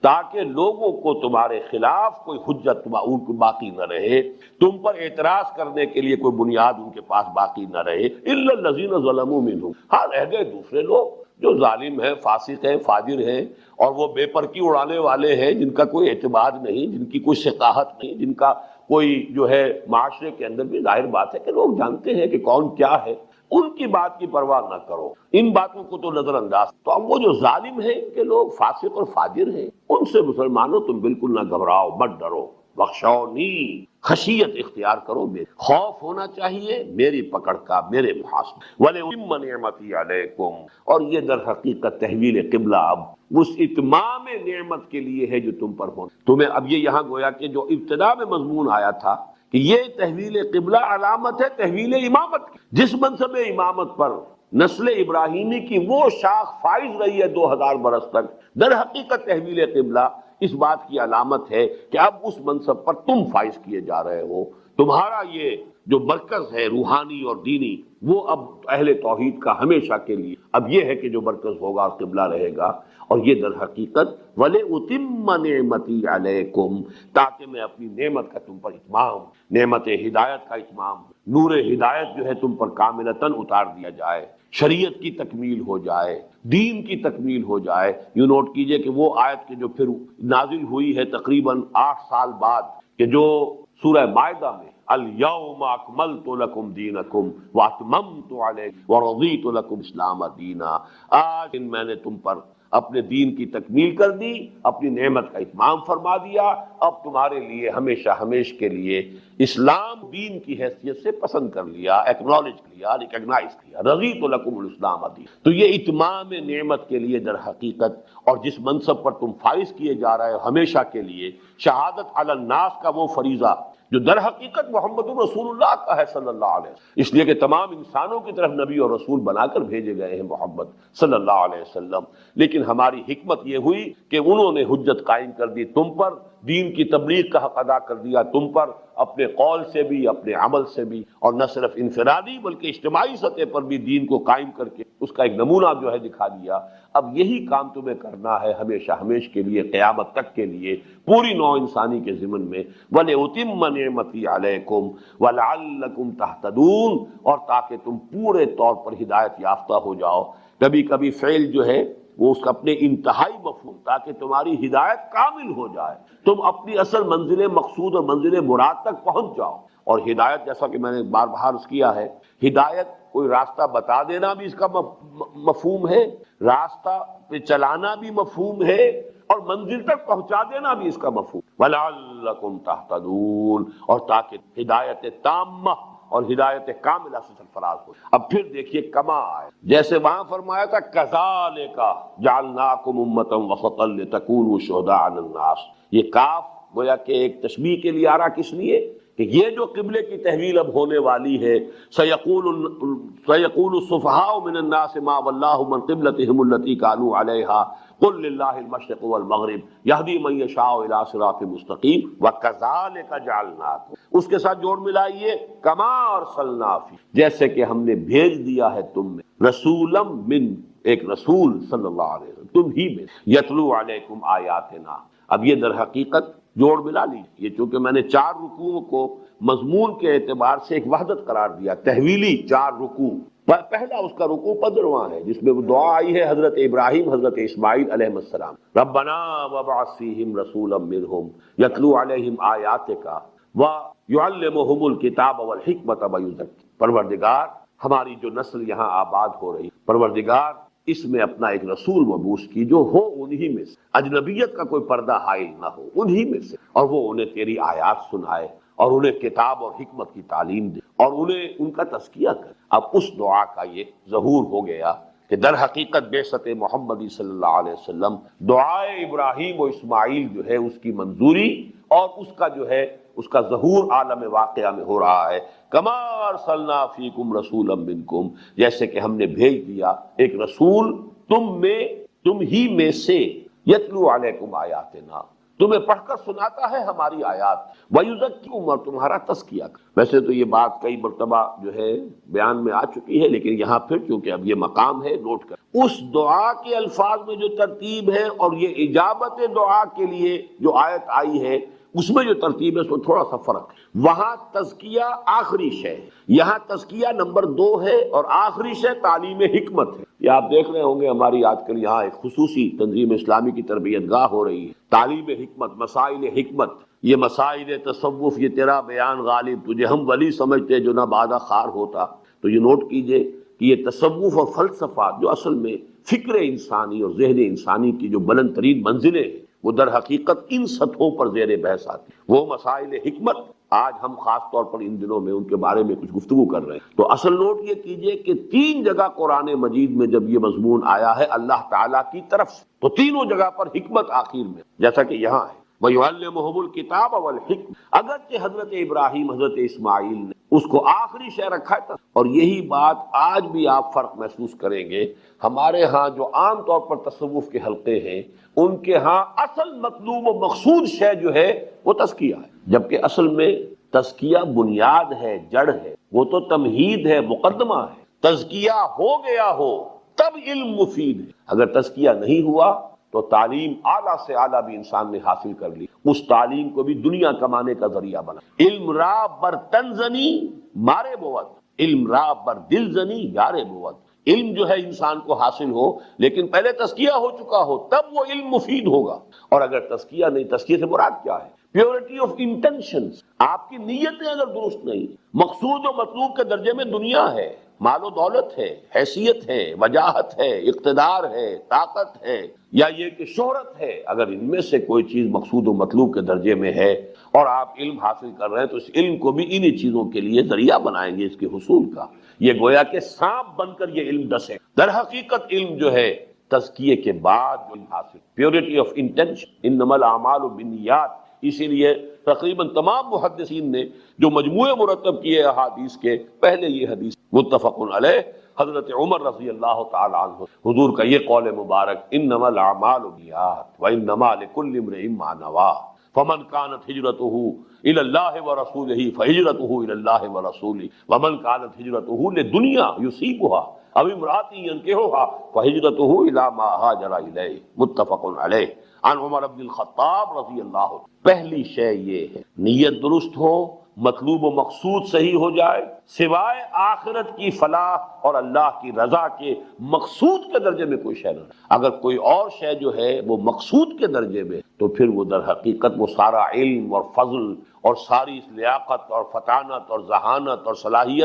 تاکہ لوگوں کو تمہارے خلاف کوئی حجت باقی نہ رہے، تم پر اعتراض کرنے کے لیے کوئی بنیاد ان کے پاس باقی نہ رہے۔ الا الذین ظلموا منہم، ہاں رہ گئے دوسرے لوگ جو ظالم ہیں، فاسق ہیں، فاجر ہیں، اور وہ بے پرکی اڑانے والے ہیں، جن کا کوئی اعتماد نہیں، جن کی کوئی ثقافت نہیں، جن کا کوئی جو ہے معاشرے کے اندر بھی ظاہر بات ہے کہ لوگ جانتے ہیں کہ کون کیا ہے، ان کی بات کی پرواہ نہ کرو، ان باتوں کو تو نظر انداز۔ تو اب وہ جو ظالم ہیں کہ لوگ فاسق اور فاجر ہیں، ان سے مسلمانوں تم بالکل نہ گھبراؤ، مت ڈرو، بخشونی، خشیت اختیار کرو، میرے خوف ہونا چاہیے میری پکڑ کا، میرے محاسبے۔ وَلِأُتِمَّ نِعْمَتِي عَلَيْكُمْ، اور یہ در حقیقت تحویل قبلہ اب اس اتمام نعمت کے لیے ہے جو تم پر ہو۔ تمہیں اب یہ یہاں گویا کہ جو ابتدا میں مضمون آیا تھا کہ یہ تحویل قبلہ علامت ہے تحویل امامت کی، جس منصب امامت پر نسل ابراہیمی کی وہ شاخ فائز رہی ہے 2000 برس تک، در حقیقت تحویل قبلہ اس بات کی علامت ہے کہ اب اس منصب پر تم فائز کیے جا رہے ہو، تمہارا یہ جو مرکز ہے روحانی اور دینی وہ اب اہل توحید کا ہمیشہ کے لیے اب یہ ہے کہ جو مرکز ہوگا اور قبلہ رہے گا۔ اور یہ در حقیقت وَلِأُتِمَّ نِعْمَتِي عَلَيْكُمْ، تاکہ میں اپنی نعمت کا تم پر اتمام، نعمت ہدایت کا اتمام، نور ہدایت جو ہے تم پر کاملتاً اتار دیا جائے، شریعت کی تکمیل ہو جائے، دین کی تکمیل ہو جائے۔ یوں نوٹ کیجئے کہ وہ آیت کے جو پھر نازل ہوئی ہے تقریباً 8 سال بعد، کہ جو سورہ مائدہ میں اليوم اکملت لکم دینکم واتممت علیکم ورضیت لکم اسلام دینا، آج میں نے تم پر اپنے دین کی تکمیل کر دی، اپنی نعمت کا اتمام فرما دیا، اب تمہارے لیے ہمیشہ ہمیش کے لیے اسلام دین کی حیثیت سے پسند کر لیا، ایکنالج کیا، ریکگنائز کیا، رضیت لکم الاسلام دین۔ تو یہ اتمام نعمت کے لیے در حقیقت، اور جس منصب پر تم فائز کیے جا رہے ہو ہمیشہ کے لیے، شہادت علی الناس کا وہ فریضہ جو در حقیقت محمد رسول اللہ کا ہے صلی اللہ علیہ وسلم، اس لیے کہ تمام انسانوں کی طرف نبی اور رسول بنا کر بھیجے گئے ہیں محمد صلی اللہ علیہ وسلم، لیکن ہماری حکمت یہ ہوئی کہ انہوں نے حجت قائم کر دی تم پر، دین کی تبلیغ کا حق ادا کر دیا تم پر، اپنے قول سے بھی، اپنے عمل سے بھی، اور نہ صرف انفرادی بلکہ اجتماعی سطح پر بھی دین کو قائم کر کے اس کا ایک نمونہ جو ہے دکھا دیا۔ اب یہی کام تمہیں کرنا ہے ہمیشہ ہمیش کے لیے، قیامت تک کے لیے، پوری نوع انسانی کے ضمن میں۔ وَلِأُتِمَّ نِعْمَتِي عَلَيْكُمْ وَلَعَلَّكُمْ تَهْتَدُونَ، اور تاکہ تم پورے طور پر ہدایت یافتہ ہو جاؤ۔ کبھی کبھی فعل جو ہے وہ اس کا اپنے انتہائی مفہوم، تاکہ تمہاری ہدایت کامل ہو جائے، تم اپنی اصل منزل مقصود اور منزل مراد تک پہنچ جاؤ۔ اور ہدایت جیسا کہ میں نے بار بار عرض کیا ہے، ہدایت کوئی راستہ بتا دینا بھی اس کا مفہوم ہے، راستہ پہ چلانا بھی مفہوم ہے، اور منزل تک پہنچا دینا بھی اس کا مفہوم۔ وَلَعَلَّكُمْ تَهْتَدُونَ، اور تاکہ ہدایت تامہ اور ہدایت کاملہ سے سرفراز ہو۔ اب پھر دیکھیے کما آئے، جیسے وہاں فرمایا تھا كَذَلِكَ جَعَلْنَاكُمْ أُمَّةً وَسَطًا لِتَكُونُوا شُهَدَاءَ عَلَى النَّاسِ، یہ کاف گویا کہ ایک تشبیہ کے لیے آ رہا، کس لیے کہ یہ جو قبلے کی تحویل اب ہونے والی ہے، سَيَقُولُ السُّفَهَاءُ مِنَ النَّاسِ مَا وَلَّاهُمْ عَنْ قِبْلَتِهِمُ الَّتِي كَانُوا عَلَيْهَا قُلْ لِلَّهِ الْمَشْرِقُ وَالْمَغْرِبُ يَهْدِي مَن يَشَاءُ إِلَىٰ صِرَاطٍ مُسْتَقِيمٍ وَكَذَٰلِكَ جَعَلْنَاكُمْ، اس کے ساتھ جوڑ ملائیے كَمَا أَرْسَلْنَا فِيكُمْ، جیسے کہ ہم نے بھیج دیا ہے تم میں، رسولاً من، ایک رسول صلی اللہ علیہ وسلم تم ہی میں، یتلو علیکم آیاتنا۔ اب یہ در حقیقت جوڑ ملا لیجیے۔ یہ چونکہ میں نے 4 رکوعوں کو مضمون کے اعتبار سے ایک وحدت قرار دیا، تحویلی 4 رکوع۔ پہلا اس کا رکوع 15واں ہے جس میں وہ دعا آئی ہے حضرت ابراہیم حضرت اسماعیل علیہ السلام، ربنا وابعث فیہم رسولا منہم یتلو علیہم آیاتک ویعلمہم الکتاب والحکمۃ ویزکیہم۔ پروردگار ہماری جو نسل یہاں آباد ہو رہی، پروردگار اس میں اپنا ایک رسول مبعوث کی جو ہو انہی میں سے، اجنبیت کا کوئی پردہ حائل نہ ہو، انہی میں سے، اور وہ انہیں تیری آیات سنائے اور انہیں کتاب اور حکمت کی تعلیم دے اور انہیں ان کا تزکیہ کرے۔ اب اس دعا کا یہ ظہور ہو گیا کہ در حقیقت بعثت محمدی صلی اللہ علیہ وسلم دعائے ابراہیم و اسماعیل جو ہے اس کی منظوری اور اس کا جو ہے اس کا ظہور عالم واقعہ میں ہو رہا ہے۔ کما ارسلنا فیکم رسولا منکم، جیسے کہ ہم نے بھیج دیا ایک رسول تم ہی میں سے، یتلو علیکم آیاتنا، تمہیں پڑھ کر سناتا ہے ہماری آیات، ویزکیکم، اور تمہارا تزکیہ۔ ویسے تو یہ بات کئی مرتبہ جو ہے بیان میں آ چکی ہے، لیکن یہاں پھر چونکہ اب یہ مقام ہے نوٹ کر، اس دعا کے الفاظ میں جو ترتیب ہے اور یہ اجابت دعا کے لیے جو آیت آئی ہے اس میں جو ترتیب ہے اس میں تھوڑا سا فرق ہے۔ وہاں تزکیہ آخری شے، یہاں تزکیہ نمبر 2 ہے اور آخری شے تعلیم حکمت ہے۔ یہ آپ دیکھ رہے ہوں گے ہماری آج کل یہاں ایک خصوصی تنظیم اسلامی کی تربیت گاہ ہو رہی ہے، تعلیم حکمت، مسائل حکمت، یہ مسائل تصوف، یہ تیرا بیان غالب، تجھے ہم ولی سمجھتے جو نہ بادہ خار ہوتا۔ تو یہ نوٹ کیجئے کہ یہ تصوف اور فلسفہ جو اصل میں فکر انسانی اور ذہن انسانی کی جو بلند ترین منزلیں ہیں وہ در حقیقت ان سطحوں پر زیر بحث آتی، وہ مسائل حکمت آج ہم خاص طور پر ان دنوں میں ان کے بارے میں کچھ گفتگو کر رہے ہیں۔ تو اصل نوٹ یہ کیجئے کہ 3 جگہ قرآن مجید میں جب یہ مضمون آیا ہے اللہ تعالیٰ کی طرف سے، تو تینوں جگہ پر حکمت آخر میں، جیسا کہ یہاں ہے وَيُعَلِّمُهُمُ الْكِتَابَ وَالْحِکْمَةَ، اگرچہ حضرت ابراہیم حضرت اسماعیل نے اس کو آخری شے رکھا تھا، اور یہی بات آج بھی آپ فرق محسوس کریں گے۔ ہمارے ہاں جو عام طور پر تصوف کے حلقے ہیں ان کے ہاں اصل مطلوب و مقصود شے جو ہے وہ تزکیہ ہے، جبکہ اصل میں تزکیہ بنیاد ہے، جڑ ہے، وہ تو تمہید ہے، مقدمہ ہے۔ تزکیہ ہو گیا ہو تب علم مفید ہے، اگر تزکیہ نہیں ہوا تو تعلیم اعلیٰ سے اعلیٰ بھی انسان نے حاصل کر لی، اس تعلیم کو بھی دنیا کمانے کا ذریعہ بنا۔ علم را بر تن زنی مارے بود، علم را بر دل زنی یارے بود۔ علم جو ہے انسان کو حاصل ہو لیکن پہلے تزکیہ ہو چکا ہو تب وہ علم مفید ہوگا، اور اگر تزکیہ نہیں، تزکیہ سے مراد کیا ہے؟ پیورٹی آف انٹینشنز، آپ کی نیتیں اگر درست نہیں، مقصود و مطلوب کے درجے میں دنیا ہے، مال و دولت ہے، حیثیت ہے، وجاہت ہے، اقتدار ہے، طاقت ہے، یا یہ کہ شہرت ہے، اگر ان میں سے کوئی چیز مقصود و مطلوب کے درجے میں ہے اور آپ علم حاصل کر رہے ہیں تو اس علم کو بھی انہی چیزوں کے لیے ذریعہ بنائیں گے اس کے حصول کا۔ یہ گویا کہ سانپ بن کر یہ علم ڈسے۔ در حقیقت علم جو ہے تزکیے کے بعد جو علم حاصل، پیورٹی آف انٹینشن، انما الاعمال بالنیات۔ اسی لیے تقریباً تمام محدثین نے جو مجموعے مرتب کیے احادیث کے، پہلے یہ حدیث متفق علیہ حضرت عمر رضی اللہ تعالی عنہ حضور کا یہ قول مبارک، انما الاعمال بالنیات وانما لکل امرئ ما نوی، فمن كانت هجرته الى الله ورسوله فهجرته الى الله ورسوله ومن كانت هجرته لدنيا يصيبها او امرأة ينكحها فهجرته الى ما هاجر اليه، متفق علیہ۔ عن عمر بن الخطاب رضی اللہ عنہ۔ پہلی شے یہ ہے نیت درست ہو، مطلوب و مقصود صحیح ہو جائے، سوائے آخرت کی فلاح اور اللہ کی رضا کے مقصود کے درجے میں کوئی شے نہ۔ اگر کوئی اور شے جو ہے وہ مقصود کے درجے میں، تو پھر وہ در حقیقت وہ سارا علم اور فضل اور ساری لیاقت اور فطانت اور ذہانت اور صلاحیت